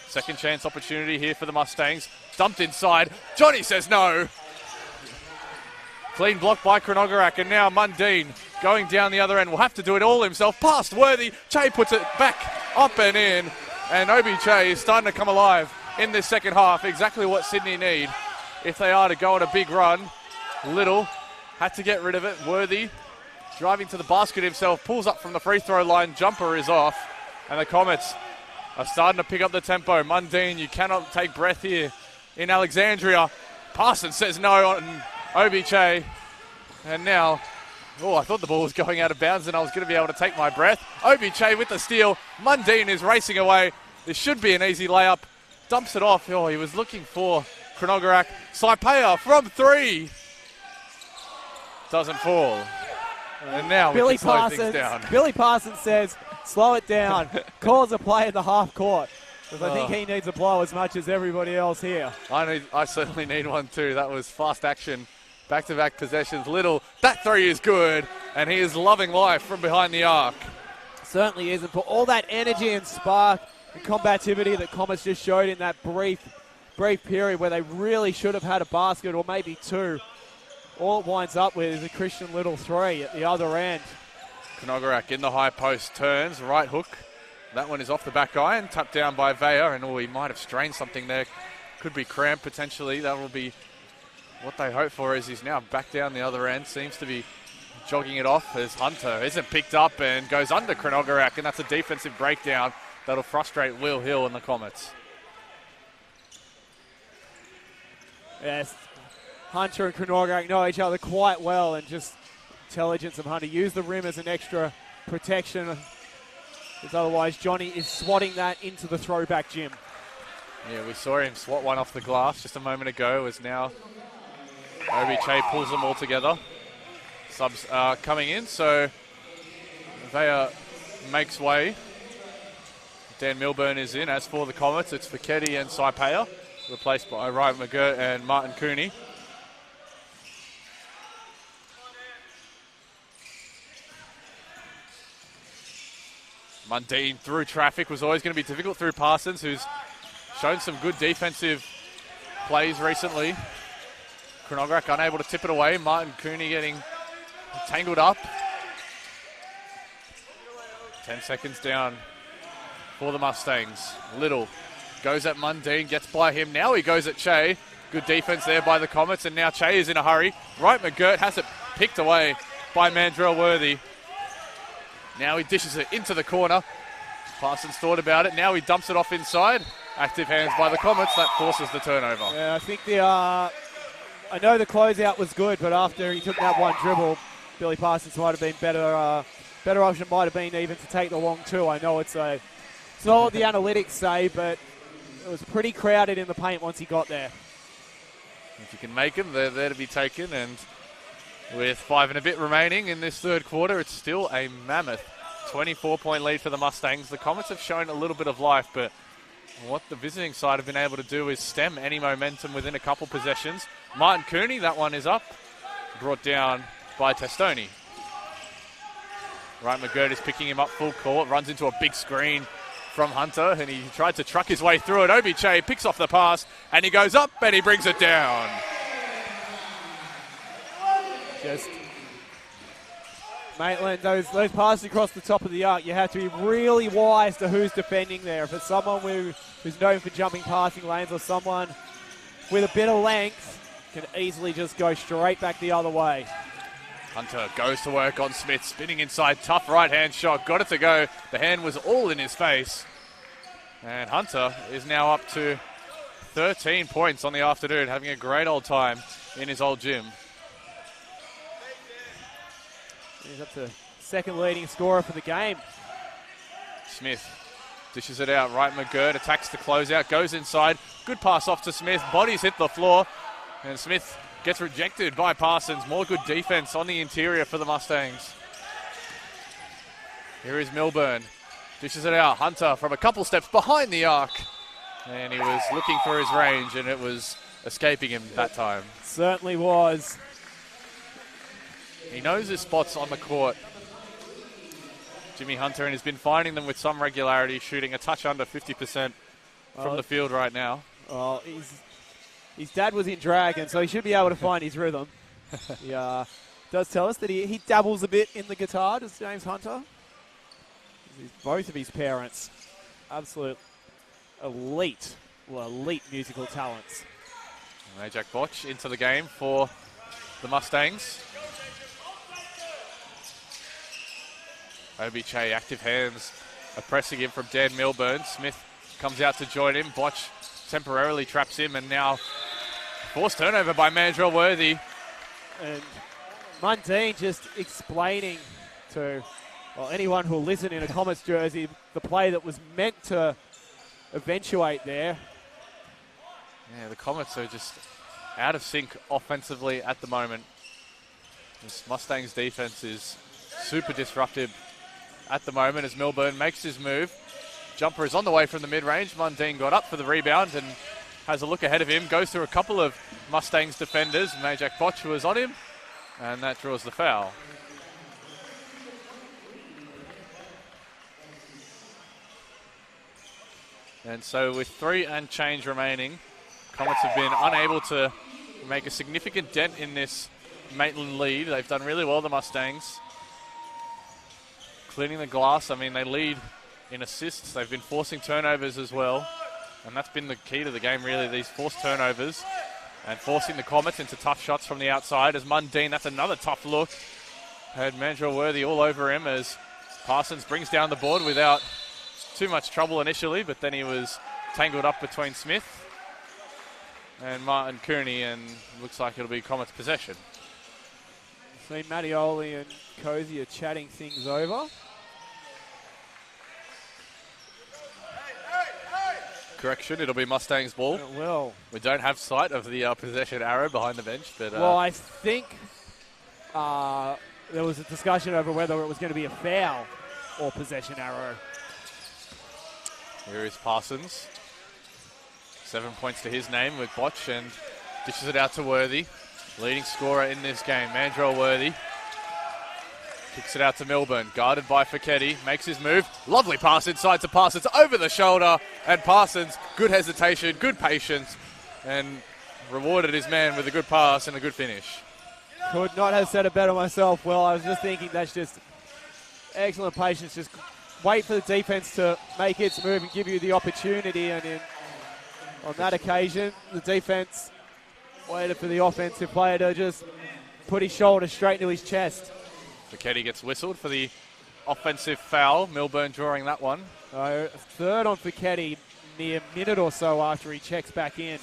second chance opportunity here for the Mustangs. Dumped inside. Johnny says no. Clean block by Kronogorak, and now Mundine going down the other end. Will have to do it all himself. Past Worthy. Che puts it back up and in. And Obi Che is starting to come alive in this second half. Exactly what Sydney need if they are to go on a big run. Little had to get rid of it. Worthy driving to the basket himself. Pulls up from the free throw line. Jumper is off. And the Comets are starting to pick up the tempo. Mundine, you cannot take breath here in Alexandria. Parsons says no on Obi Che. And now, I thought the ball was going out of bounds and I was going to be able to take my breath. Obi Che with the steal. Mundine is racing away. This should be an easy layup. Dumps it off. He was looking for Kronogorak. Saipea from three. Doesn't fall. And now we can slow things down. Billy Parsons says, slow it down. Calls a play in the half court. Because I think he needs a blow as much as everybody else here. I certainly need one too. That was fast action. Back-to-back possessions. Little, that three is good. And he is loving life from behind the arc. Certainly is. And for all that energy and spark and combativity that Comets just showed in that brief period where they really should have had a basket or maybe two, all it winds up with is a Christian Little three at the other end. Kronogorak in the high post, turns, right hook. That one is off the back iron, tapped down by Vea, and he might have strained something there. Could be cramp potentially. That will be what they hope for, as he's now back down the other end. Seems to be jogging it off as Hunter isn't picked up and goes under Kronogorak, and that's a defensive breakdown that'll frustrate Will Hill and the Comets. Yes, Hunter and Kronogorak know each other quite well, and just intelligence of Hunter. Use the rim as an extra protection, because otherwise Johnny is swatting that into the throwback gym. Yeah, we saw him swat one off the glass just a moment ago, as now Obi Che pulls them all together. Subs are coming in, so Vea makes way. Dan Milburn is in. As for the Comets, it's Fiketti and Saipea, replaced by Ryan McGirt and Martin Cooney. Mundine through traffic was always going to be difficult through Parsons, who's shown some good defensive plays recently. Kronogorak unable to tip it away. Martin Cooney getting tangled up. 10 seconds down for the Mustangs. Little goes at Mundine, gets by him. Now he goes at Che. Good defense there by the Comets, and now Che is in a hurry. Right McGirt has it picked away by Mandrell Worthy. Now he dishes it into the corner. Parsons thought about it. Now he dumps it off inside. Active hands by the Comets. That forces the turnover. Yeah, I think I know the closeout was good, but after he took that one dribble, Billy Parsons might have been better. Better option might have been even to take the long two. I know it's not what the analytics say, but it was pretty crowded in the paint once he got there. If you can make them, they're there to be taken. And with 5 and a bit remaining in this third quarter, it's still a mammoth 24-point lead for the Mustangs. The Comets have shown a little bit of life, but what the visiting side have been able to do is stem any momentum within a couple possessions. Martin Cooney, that one is up. Brought down by Testoni. Ryan McGirt is picking him up full court. Runs into a big screen from Hunter, and he tried to truck his way through it. Obi Che picks off the pass, and he goes up, and he brings it down. Just, Maitland, those passes across the top of the arc, you have to be really wise to who's defending there. If it's someone who's known for jumping passing lanes, or someone with a bit of length, can easily just go straight back the other way. Hunter goes to work on Smith, spinning inside, tough right-hand shot, got it to go. The hand was all in his face. And Hunter is now up to 13 points on the afternoon, having a great old time in his old gym. He's up to second leading scorer for the game. Smith dishes it out. Right McGirt attacks the closeout, goes inside. Good pass off to Smith. Bodies hit the floor. And Smith gets rejected by Parsons. More good defense on the interior for the Mustangs. Here is Milburn. Dishes it out. Hunter from a couple steps behind the arc. And he was looking for his range, and it was escaping him that time. Certainly was. He knows his spots on the court. Jimmy Hunter, and he's been finding them with some regularity, shooting a touch under 50% from the field right now. Well, his dad was in Dragon, so he should be able to find his rhythm. He does tell us that he dabbles a bit in the guitar, does James Hunter. Both of his parents, absolute elite musical talents. Majak Botch into the game for the Mustangs. Obiche, active hands, are pressing him from Dan Milburn. Smith comes out to join him. Botch temporarily traps him, and now forced turnover by Mandrell Worthy. And Mundine just explaining to anyone who'll listen in a Comets jersey the play that was meant to eventuate there. Yeah, the Comets are just out of sync offensively at the moment. This Mustangs defense is super disruptive at the moment as Milburn makes his move. Jumper is on the way from the mid-range. Mundine got up for the rebound and has a look ahead of him. Goes through a couple of Mustangs defenders. Majak Botch was on him, and that draws the foul. And so with 3 and change remaining, Comets have been unable to make a significant dent in this Maitland lead. They've done really well, the Mustangs. Cleaning the glass, I mean, they lead in assists. They've been forcing turnovers as well. And that's been the key to the game, really, these forced turnovers. And forcing the Comets into tough shots from the outside as Mundine, that's another tough look. Had Mandrell Worthy all over him as Parsons brings down the board without too much trouble initially, but then he was tangled up between Smith and Martin Cooney, and looks like it'll be Comets possession. See Mattioli and Cozy are chatting things over. Correction, it'll be Mustangs ball. It will. We don't have sight of the possession arrow behind the bench, but well, I think there was a discussion over whether it was going to be a foul or possession arrow. Here is Parsons. 7 points to his name with Botch, and dishes it out to Worthy. Leading scorer in this game, Mandrell Worthy. Kicks it out to Milburn, guarded by Fecchetti, makes his move. Lovely pass inside to Parsons, over the shoulder, and Parsons, good hesitation, good patience, and rewarded his man with a good pass and a good finish. Could not have said it better myself. Well, I was just thinking that's just excellent patience. Just wait for the defense to make its move and give you the opportunity, and on that occasion, the defense waited for the offensive player to just put his shoulder straight into his chest. Fecchetti gets whistled for the offensive foul. Milburn drawing that one. Third on Fecchetti, near a minute or so after he checks back in.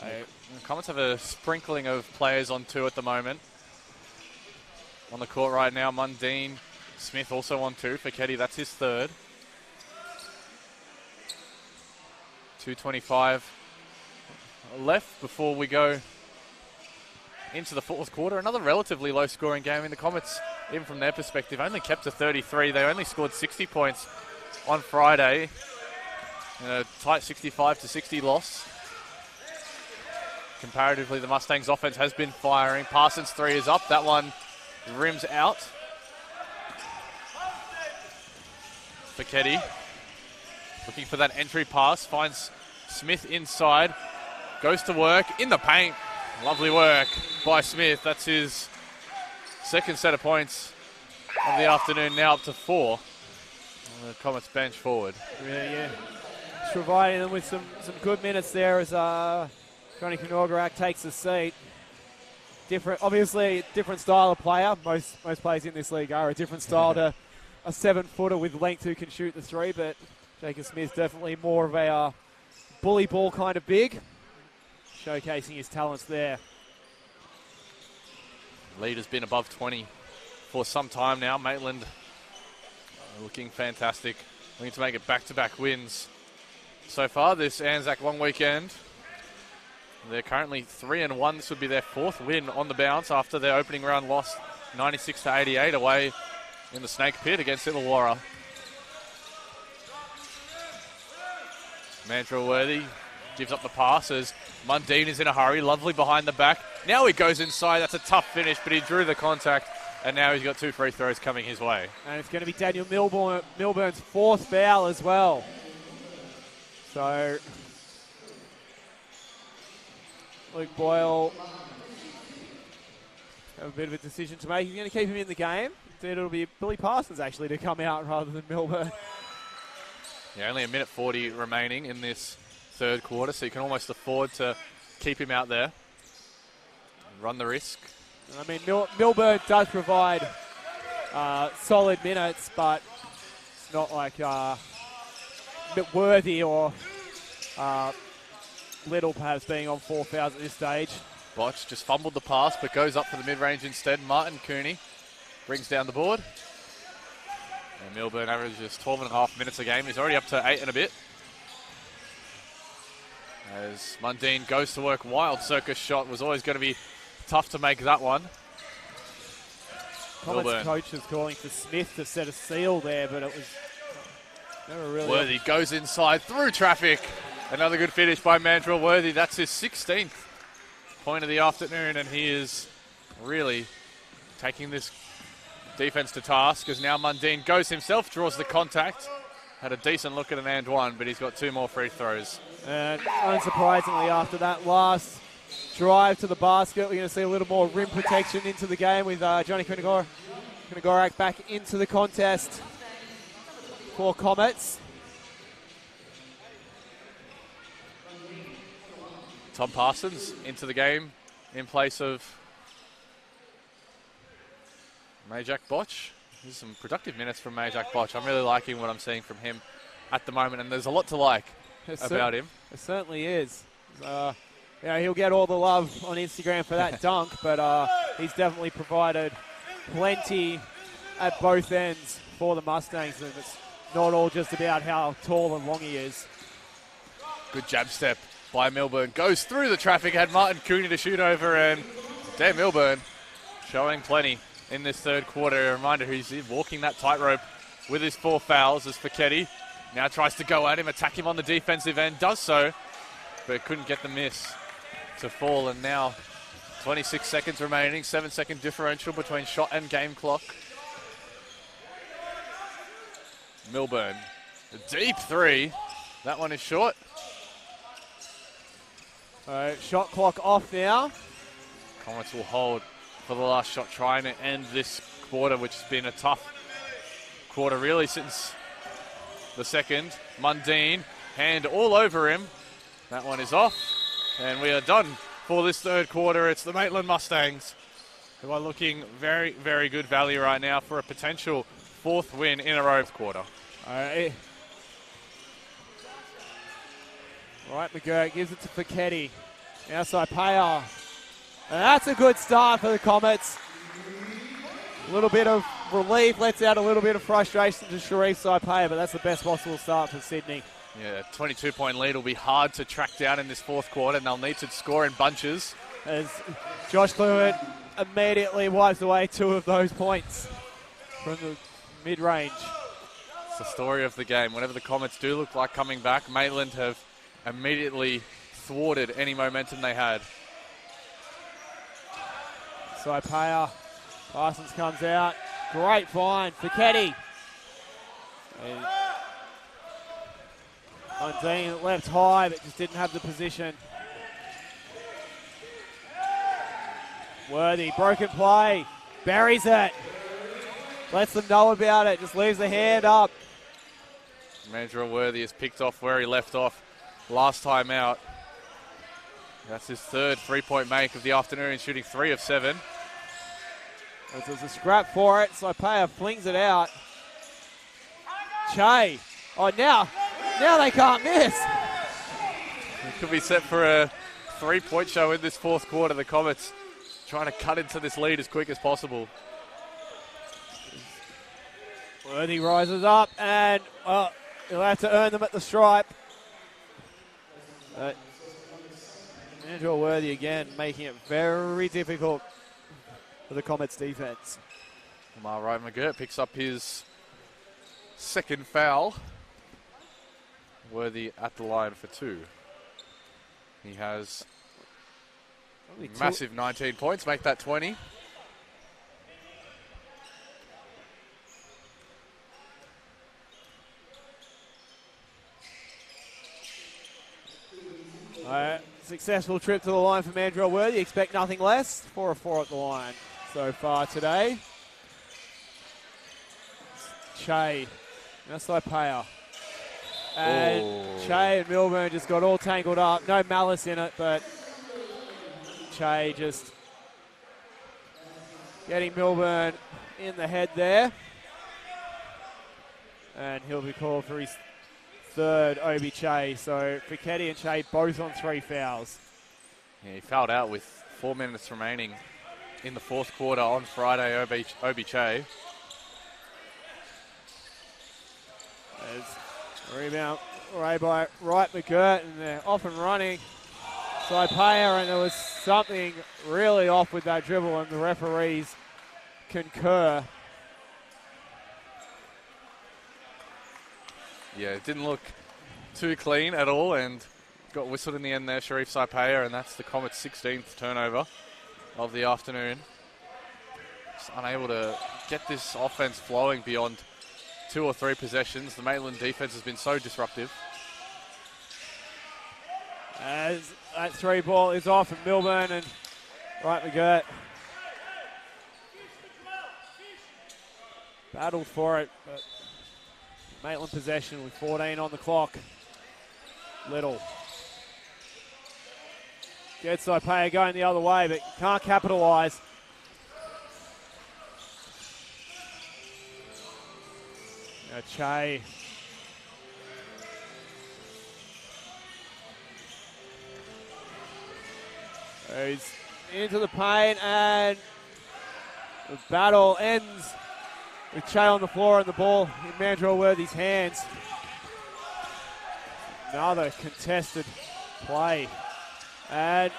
The Comets have a sprinkling of players on 2 at the moment. On the court right now, Mundine, Smith also on 2. Fecchetti, that's his third. 2:25 left before we go into the fourth quarter. Another relatively low-scoring game in the Comets, even from their perspective, only kept to 33. They only scored 60 points on Friday in a tight 65-60 loss. Comparatively, the Mustangs' offense has been firing. Parsons' 3 is up. That one rims out. Fecchetti looking for that entry pass, finds Smith inside, goes to work in the paint. Lovely work by Smith. That's his second set of points of the afternoon, now up to 4 on the Comets bench forward. Yeah. Providing them with some good minutes there as Johnny Knorgorak takes a seat. Obviously, different style of player. Most players in this league are a different style to a 7-footer with length who can shoot the 3, but Jacob Smith definitely more of a bully ball kind of big, showcasing his talents there. Lead has been above 20 for some time now. Maitland looking fantastic, looking to make it back-to-back wins so far this Anzac long weekend. They're currently 3-1. This would be their 4th win on the bounce after their opening round loss 96-88 away in the Snake Pit against Illawarra. Mandrell Worthy gives up the pass as Mundine is in a hurry. Lovely behind the back. Now he goes inside. That's a tough finish, but he drew the contact And now he's got 2 free throws coming his way. And it's going to be Daniel Milburn's 4th foul as well. So, Luke Boyle have a bit of a decision to make. He's going to keep him in the game. Instead, it'll be Billy Parsons actually to come out rather than Milburn. Yeah, only 1:40 remaining in this third quarter, so you can almost afford to keep him out there. Run the risk. I mean, Milburn does provide solid minutes, but it's not like Worthy or Little perhaps being on 4 fouls at this stage. Botch just fumbled the pass, but goes up for the mid-range instead. Martin Cooney brings down the board. And Milburn averages 12.5 minutes a game. He's already up to 8 and a bit. As Mundine goes to work, wild circus shot. Was always going to be tough to make that one. Comets coach is calling for Smith to set a seal there, but it was never really. Worthy goes inside through traffic. Another good finish by Mandrell Worthy. That's his 16th point of the afternoon, and he is really taking this defense to task as now Mundine goes himself, draws the contact. Had a decent look at an and one, but he's got 2 more free throws. And unsurprisingly, after that last drive to the basket, we're going to see a little more rim protection into the game with Johnny Kunagorak back into the contest for Comets. Tom Parsons into the game in place of Majak Botch. There's some productive minutes from Majak Botch. I'm really liking what I'm seeing from him at the moment, and there's a lot to like about him. It certainly is. He'll get all the love on Instagram for that dunk, but he's definitely provided plenty at both ends for the Mustangs, and it's not all just about how tall and long he is. Good jab step by Milburn. Goes through the traffic, had Martin Cooney to shoot over, and Dan Milburn showing plenty in this third quarter. A reminder, he's walking that tightrope with his 4 fouls as Facchetti now tries to go at him, attack him on the defensive end, does so, but couldn't get the miss to fall. And now 26 seconds remaining, 7-second differential between shot and game clock. Milburn, a deep 3. That one is short. Shot clock off now. Comets will hold for the last shot, trying to end this quarter, which has been a tough quarter really since the second. Mundine, hand all over him. That one is off, and we are done for this third quarter. It's the Maitland Mustangs who are looking very, very good value right now for a potential 4th win in a row quarter. Right, McGurk gives it to Facchetti. Now Saipea. And that's a good start for the Comets. A little bit of relief, lets out a little bit of frustration to Sharif Saipea, but that's the best possible start for Sydney. Yeah, 22-point lead will be hard to track down in this 4th quarter, and they'll need to score in bunches. As Josh Clewitt immediately wipes away 2 of those points from the mid-range. It's the story of the game. Whenever the Comets do look like coming back, Maitland have immediately thwarted any momentum they had. Saipea, Parsons comes out. Great find, Facchetti. Mundine left high, but just didn't have the position. Worthy, broken play, buries it. Lets them know about it, just leaves the hand up. Mandrell Worthy has picked off where he left off last time out. That's his 3rd 3-point make of the afternoon, shooting 3 of 7. There's a scrap for it. Saipea flings it out. Che. Oh, now they can't miss. It could be set for a 3-point show in this 4th quarter. The Comets trying to cut into this lead as quick as possible. Worthy rises up, and he'll have to earn them at the stripe. Andrew Worthy again, making it very difficult for the Comets defense. Lamar Wright McGirt picks up his 2nd foul. Worthy at the line for 2. He has massive 19 points, make that 20. Successful trip to the line for Mandrell Worthy. Expect nothing less. 4-4 at the line so far today. Che, Saipea. And Che and Milburn just got all tangled up. No malice in it, but Che just getting Milburn in the head there. And he'll be called for his third Obi Che. So Fichetti and Che both on 3 fouls. Yeah, he fouled out with 4 minutes remaining in the fourth quarter on Friday, Obi Che. There's a rebound right by Wright McGirt, and they're off and running. Saipea, and there was something really off with that dribble, and the referees concur. Yeah, it didn't look too clean at all, and got whistled in the end there, Sharif Saipea, and that's the Comets' 16th turnover of the afternoon. Just unable to get this offense flowing beyond 2 or 3 possessions. The Maitland defense has been so disruptive. As that 3 ball is off from Milburn and Wright McGirt battled for it, but Maitland possession with 14 on the clock. Little gets Saipea going the other way, but can't capitalise. Now Che. He's into the paint, and the battle ends with Che on the floor and the ball in Mandrell Worthy's hands. Another contested play. And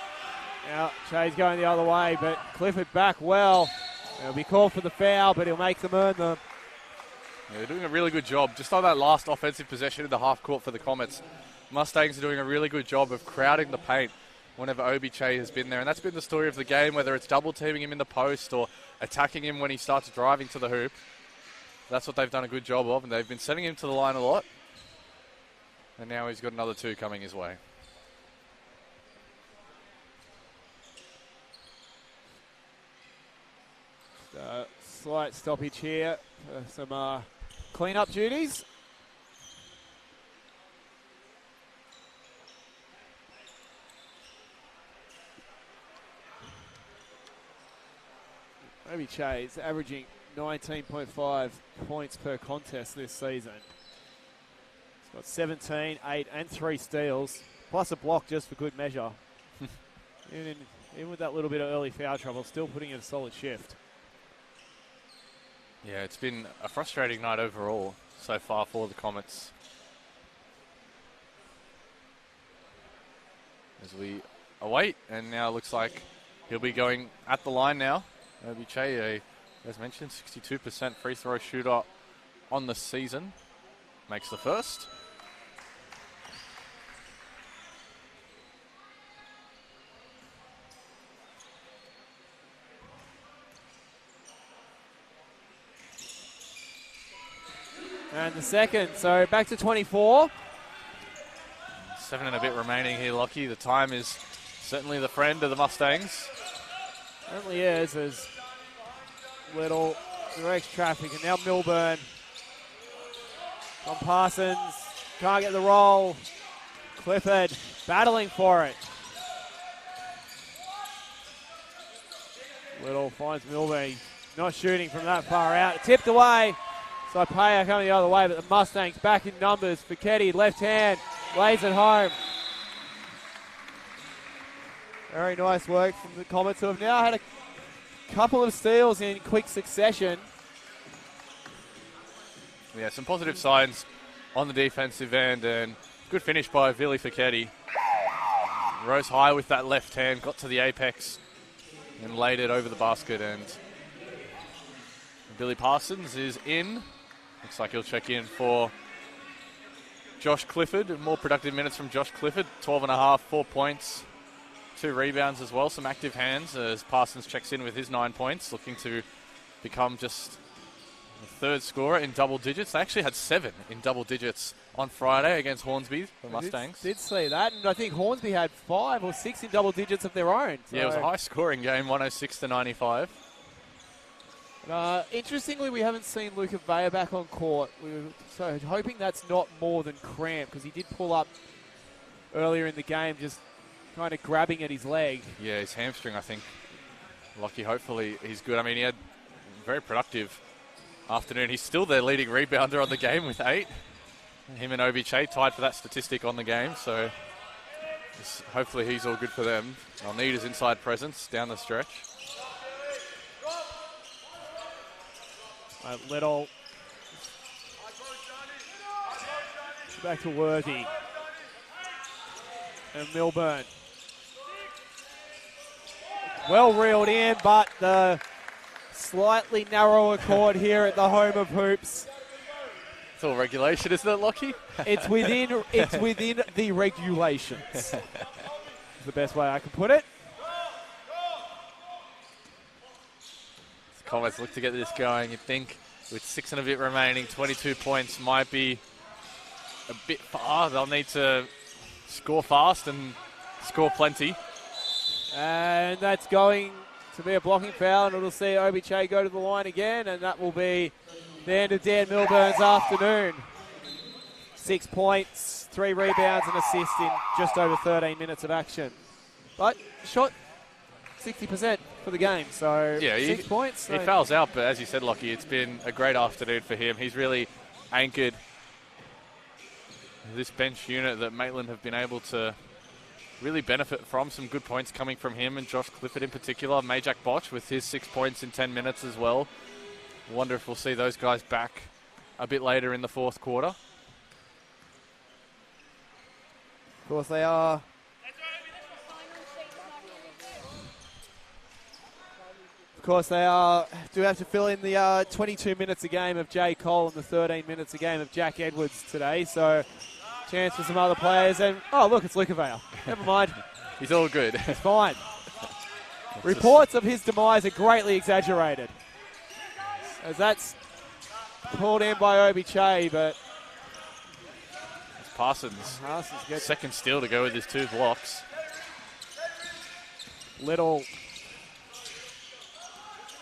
now Che's going the other way, but Clifford back well. He'll be called for the foul, but he'll make them earn them. Yeah, they're doing a really good job. Just on that last offensive possession in the half court for the Comets, Mustangs are doing a really good job of crowding the paint whenever Obi Che has been there. And that's been the story of the game, whether it's double teaming him in the post or attacking him when he starts driving to the hoop. That's what they've done a good job of, and they've been sending him to the line a lot. And now he's got another 2 coming his way. Slight stoppage here for some clean-up duties. Obi Che is averaging 19.5 points per contest this season. He's got 17, 8 and 3 steals, plus a block just for good measure. Even with that little bit of early foul trouble, still putting in a solid shift. Yeah, it's been a frustrating night overall so far for the Comets. As we await, and now looks like he'll be going at the line now. Obi Che, as mentioned, 62% free throw shooter on the season. Makes the first. And the second, so back to 24. 7 and a bit remaining here, Lockie. The time is certainly the friend of the Mustangs. Certainly is, as Little directs traffic, and now Milburn on Parsons, can't get the roll. Clifford battling for it. Little finds Milburn, not shooting from that far out, tipped away. Saipea coming the other way, but the Mustangs back in numbers. Fichetti, left hand, lays it home. Very nice work from the Comets, who have now had a couple of steals in quick succession. Yeah, some positive signs on the defensive end, and good finish by Vili Fichetti. Rose high with that left hand, got to the apex and laid it over the basket, and Billy Parsons is in. Looks like he'll check in for Josh Clifford. More productive minutes from Josh Clifford. 12.5, 4 points, 2 rebounds as well. Some active hands as Parsons checks in with his 9 points, looking to become just third scorer in double digits. They actually had 7 in double digits on Friday against Hornsby, the Mustangs. Did see that, and I think Hornsby had 5 or 6 in double digits of their own. So. Yeah, it was a high-scoring game, 106-95. Interestingly, we haven't seen Luca Vea back on court. We were so hoping that's not more than cramp, because he did pull up earlier in the game, just kind of grabbing at his leg. Yeah, his hamstring, I think. Lucky, hopefully he's good. I mean, he had a very productive afternoon. He's still their leading rebounder on the game with 8. Him and Obi Che tied for that statistic on the game, so hopefully he's all good for them. They'll need his inside presence down the stretch. Little. Back to Worthy. And Milburn. Well reeled in, but the slightly narrower court here at the home of hoops. It's all regulation, isn't it, Lockie? It's within the regulations. Is the best way I can put it. Comets look to get this going. You'd think with 6 and a bit remaining, 22 points might be a bit far. They'll need to score fast and score plenty. And that's going to be a blocking foul, and it'll see Obi Che go to the line again, and that will be the end of Dan Milburn's afternoon. 6 points, 3 rebounds and assist in just over 13 minutes of action. But shot 60% for the game, so yeah, 6 points. He fouls out, but as you said, Lockie, it's been a great afternoon for him. He's really anchored this bench unit that Maitland have been able to really benefit from. Some good points coming from him and Josh Clifford in particular. Majak Boch with his 6 points in 10 minutes as well. Wonder if we'll see those guys back a bit later in the fourth quarter. Of course they are. Of course they are. Do have to fill in the 22 minutes a game of Jay Cole and the 13 minutes a game of Jack Edwards today. So chance for some other players. And oh look, it's Luca Vea. Never mind. He's all good. He's fine. Reports of his demise are greatly exaggerated, as that's pulled in by Obi Che, but it's Parsons gets second steal to go with his 2 blocks. Little.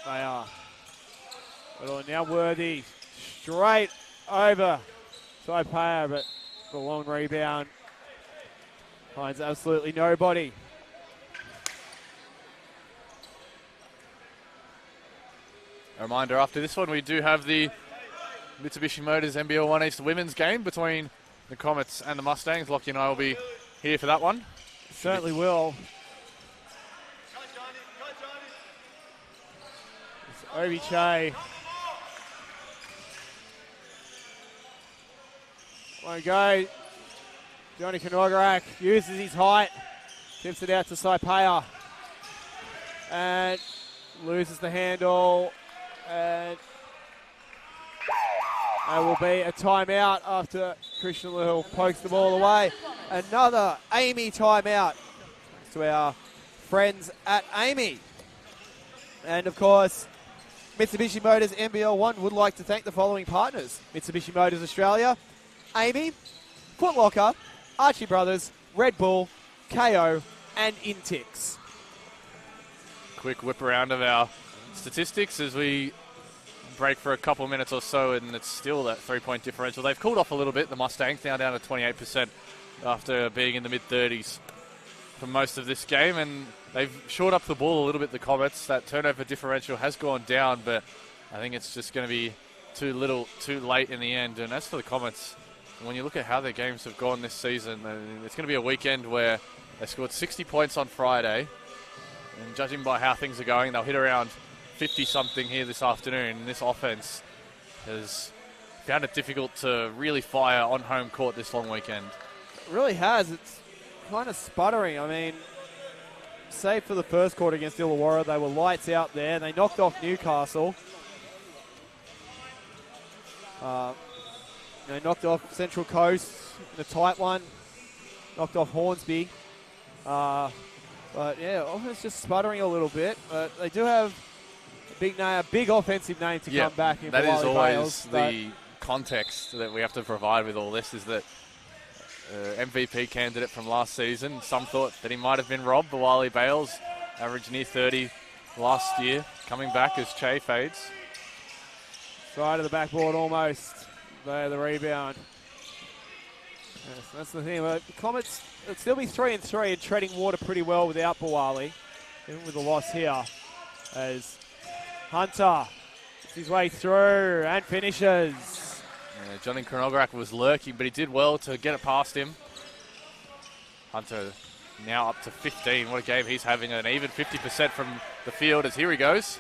They are. Little now Worthy. Straight over Taipei, but the long rebound finds absolutely nobody. A reminder, after this one, we do have the Mitsubishi Motors NBL 1 East women's game between the Comets and the Mustangs. Lockie and I will be here for that one. Certainly will. It's Obi Che. Won't go. Johnny Kanogarak uses his height. Tips it out to Saipea. And loses the handle. And there will be a timeout after Christian Little pokes the ball away. Another Amy timeout to our friends at Amy. And of course, Mitsubishi Motors NBL 1 would like to thank the following partners: Mitsubishi Motors Australia, Amy, Foot Locker, Archie Brothers, Red Bull, KO, and Intix. Quick whip around of our statistics as we break for a couple minutes or so, and it's still that 3-point differential. They've cooled off a little bit, the Mustangs, now down to 28% after being in the mid-30s for most of this game, and they've shored up the ball a little bit, the Comets. That turnover differential has gone down, but I think it's just going to be too little, too late in the end. And as for the Comets, when you look at how their games have gone this season, it's going to be a weekend where they scored 60 points on Friday, and judging by how things are going, they'll hit around 50-something here this afternoon. And this offense has found it difficult to really fire on home court this long weekend. It really has. It's kind of sputtering. I mean, save for the first quarter against Illawarra, they were lights out there. They knocked off Newcastle. They knocked off Central Coast in a tight one. Knocked off Hornsby. But yeah, offense just sputtering a little bit. But they do have big name, a big offensive name to come back in. That is Wally always Bales, the context that we have to provide with all this, is that MVP candidate from last season. Some thought that he might have been robbed. Wally Bales averaged near 30 last year, coming back as Che fades. Side of the backboard almost. There, the rebound. Yes, that's the thing. The Comets will still be 3-3 and treading water pretty well without Bawali, even with the loss here. As Hunter gets his way through and finishes. Yeah, Johnny Kronograk was lurking, but he did well to get it past him. Hunter now up to 15. What a game he's having. An even 50% from the field as here he goes.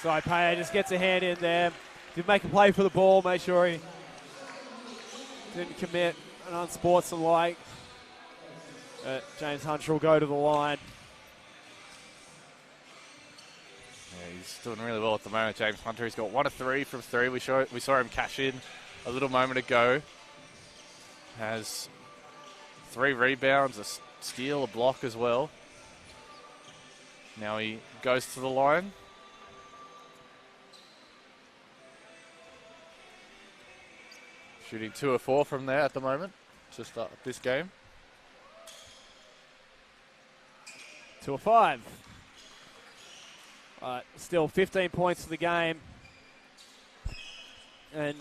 Saipea just gets a hand in there. Did make a play for the ball, make sure he didn't commit an unsportsmanlike. James Hunter will go to the line. Yeah, he's doing really well at the moment, James Hunter. He's got 1 of 3 from 3. We saw him cash in a little moment ago. Has 3 rebounds, a steal, a block as well. Now he goes to the line. Shooting 2 of 4 from there at the moment to start this game. 2 of 5. Still 15 points for the game. And,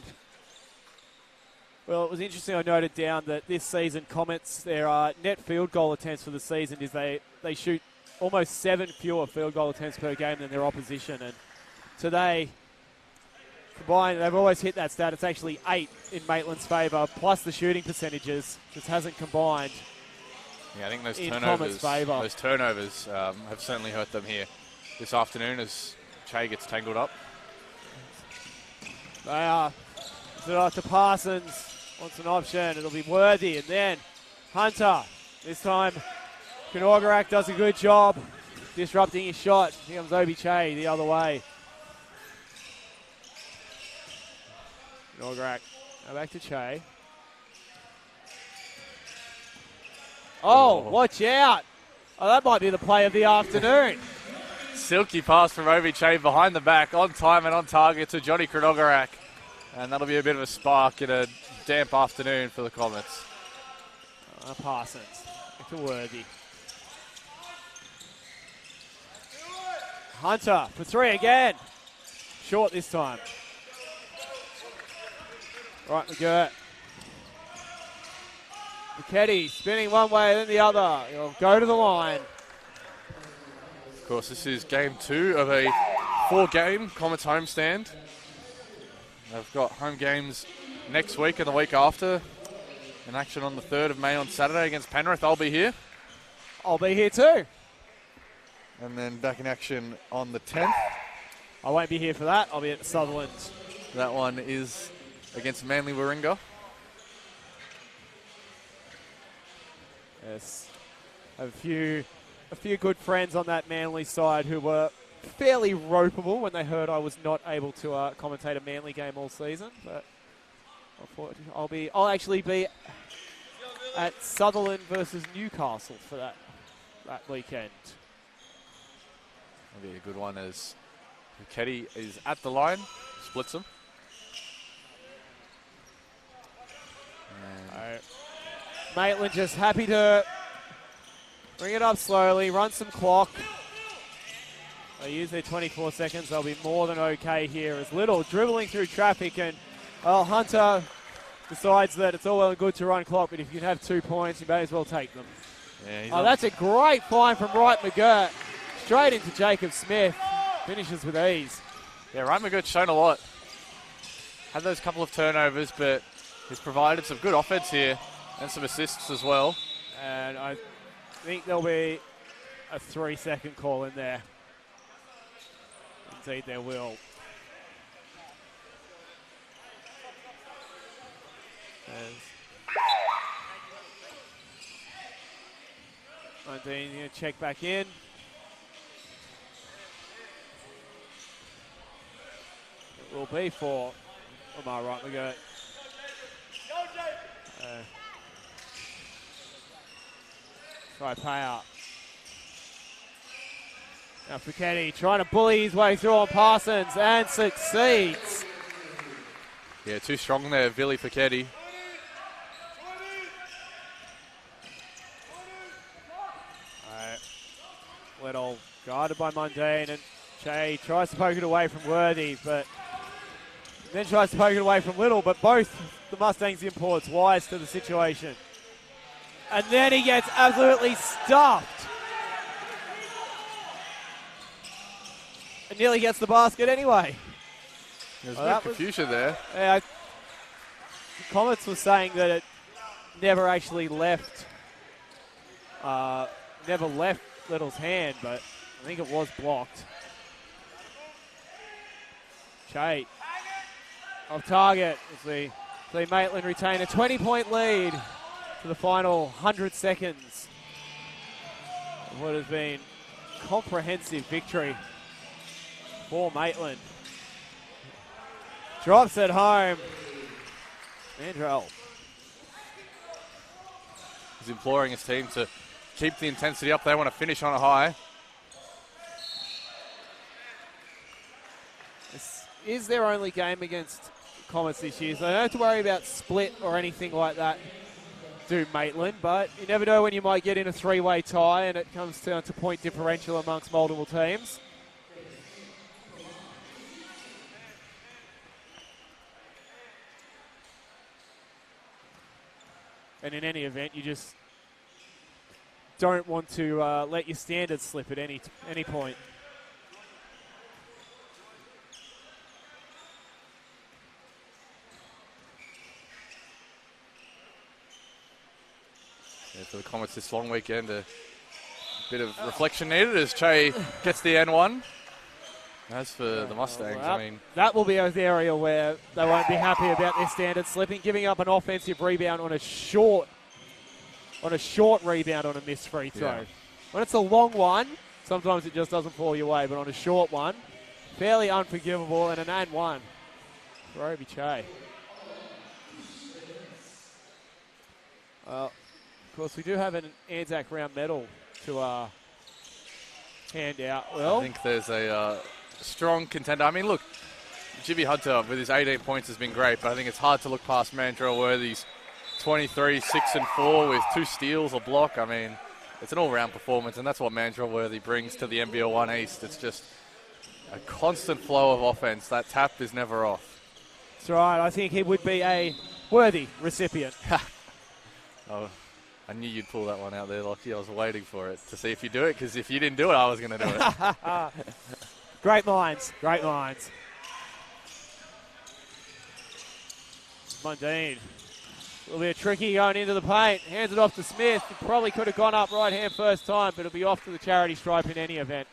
well, it was interesting. I noted down that this season, Comets, their net field goal attempts for the season is they shoot almost 7 fewer field goal attempts per game than their opposition. And today, combined, they've always hit that stat. It's actually 8 in Maitland's favour, plus the shooting percentages. Just hasn't combined. Yeah, I think those in turnovers, Comets' favour. have certainly hurt them here this afternoon as Che gets tangled up. They are to Parsons. Wants an option. It'll be Worthy. And then Hunter. This time, Knorgarak does a good job disrupting his shot. Here comes Obi Che the other way. Knorgarak. Now back to Che. Oh, watch out. Oh, that might be the play of the afternoon. Silky pass from Obi Che behind the back, on time and on target to Johnny Kronograk. And that'll be a bit of a spark in a damp afternoon for the Comets. Parsons. Back to Worthy. Hunter for 3 again. Short this time. Right, McGirt. McKetty spinning one way, then the other. He'll go to the line. Of course, this is game 2 of a 4-game Comets homestand. They've got home games next week and the week after. In action on the 3rd of May on Saturday against Penrith. I'll be here. I'll be here too. And then back in action on the 10th. I won't be here for that. I'll be at Sutherland. That one is against Manly Warringah. Yes. A few good friends on that Manly side who were fairly ropeable when they heard I was not able to commentate a Manly game all season. But I'll actually be at Sutherland versus Newcastle for that weekend. That'll be a good one as Keddy is at the line, splits them. Maitland just happy to bring it up slowly, run some clock. They use their 24 seconds. They'll be more than okay here as Little dribbling through traffic, and Hunter decides that it's all well and good to run clock, but if you can have 2 points, you may as well take them. Yeah, that's a great find from Wright McGirt. Straight into Jacob Smith. Finishes with ease. Yeah, Wright McGirt's shown a lot. Had those couple of turnovers, but he's provided some good offense here and some assists as well. And I think there'll be a 3-second call in there. Indeed there will. As 19, check back in. It will be for Omar Wright McGirt. Try pay out. Now Fouquetti trying to bully his way through on Parsons and succeeds. Yeah, too strong there, Billy Fouquetti. Little guarded by Mundane, and Che tries to poke it away from Worthy, but then tries to poke it away from Little, but both the Mustangs imports wise to the situation. And then he gets absolutely stuffed. And nearly gets the basket anyway. There's a bit of confusion there. Yeah, Comets was saying that it never actually left, Little's hand, but I think it was blocked. Che off target as the Maitland retain a 20-point lead for the final 100 seconds of what has been comprehensive victory for Maitland. Drops it home. Mandrell. He's imploring his team to keep the intensity up. They want to finish on a high. This is their only game against Comets this year, so they don't have to worry about split or anything like that, do Maitland, but you never know when you might get in a three-way tie and it comes down to point differential amongst multiple teams. And in any event, you just don't want to let your standards slip at any point. Yeah, for the Comets this long weekend, a bit of reflection needed as Che gets the N1. As for the Mustangs, well, I mean... That will be an area where they won't be happy about their standards slipping, giving up an offensive rebound on a short rebound on a missed free throw. Yeah. When it's a long one, sometimes it just doesn't fall your way, but on a short one, fairly unforgivable, and an and one for Obi Che. Well, of course, we do have an Anzac round medal to hand out. Well, I think there's a strong contender. I mean, look, Jimmy Hunter with his 18 points has been great, but I think it's hard to look past Mandrell Worthy's 23, 6 and 4 with 2 steals, a block. I mean, it's an all-round performance, and that's what Mandrell Worthy brings to the NBL 1 East. It's just a constant flow of offense. That tap is never off. That's right. I think he would be a worthy recipient. Oh, I knew you'd pull that one out there, Lockie. I was waiting for it to see if you do it, because if you didn't do it, I was going to do it. Great minds. Great minds. Mundine. A little bit tricky going into the paint. Hands it off to Smith. He probably could have gone up right hand first time, but it'll be off to the charity stripe in any event.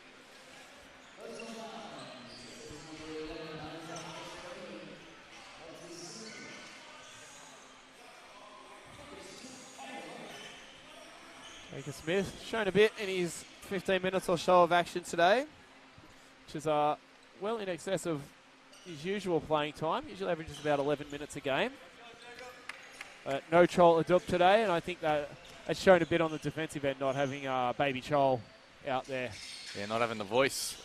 Baker Smith shown a bit in his 15 minutes or so of action today, which is well in excess of his usual playing time. Usually averages about 11 minutes a game. No Chol Adup today, and I think that has shown a bit on the defensive end, not having Baby Chol out there. Yeah, not having the voice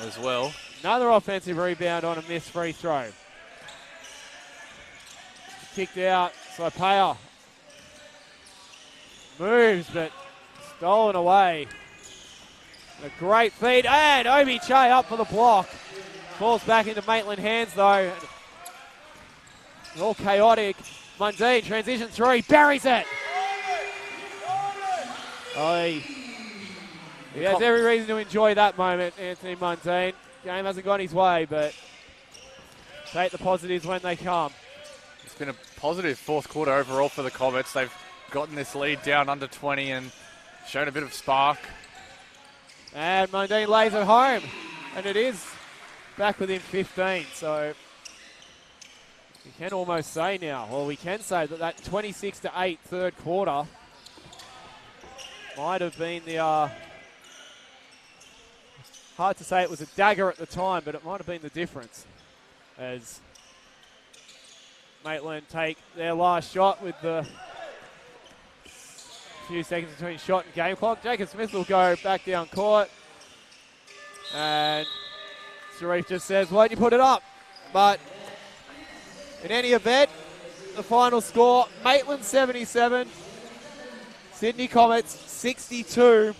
as well. Another offensive rebound on a missed free throw. Kicked out, Saipea moves, but stolen away. A great feed, and Obi Che up for the block. Falls back into Maitland hands, though. All chaotic. Mundine, transition three, buries it. Oh, he has every reason to enjoy that moment, Anthony Mundine. Game hasn't gone his way, but take the positives when they come. It's been a positive fourth quarter overall for the Comets. They've gotten this lead down under 20 and shown a bit of spark. And Mundine lays it home, and it is back within 15, so we can almost say now, or we can say that 26-8 third quarter might have been the, hard to say it was a dagger at the time, but it might have been the difference as Maitland take their last shot with the few seconds between shot and game clock. Jacob Smith will go back down court. And Sharif just says, why don't you put it up? But in any event, the final score, Maitland 77, Sydney Comets 62.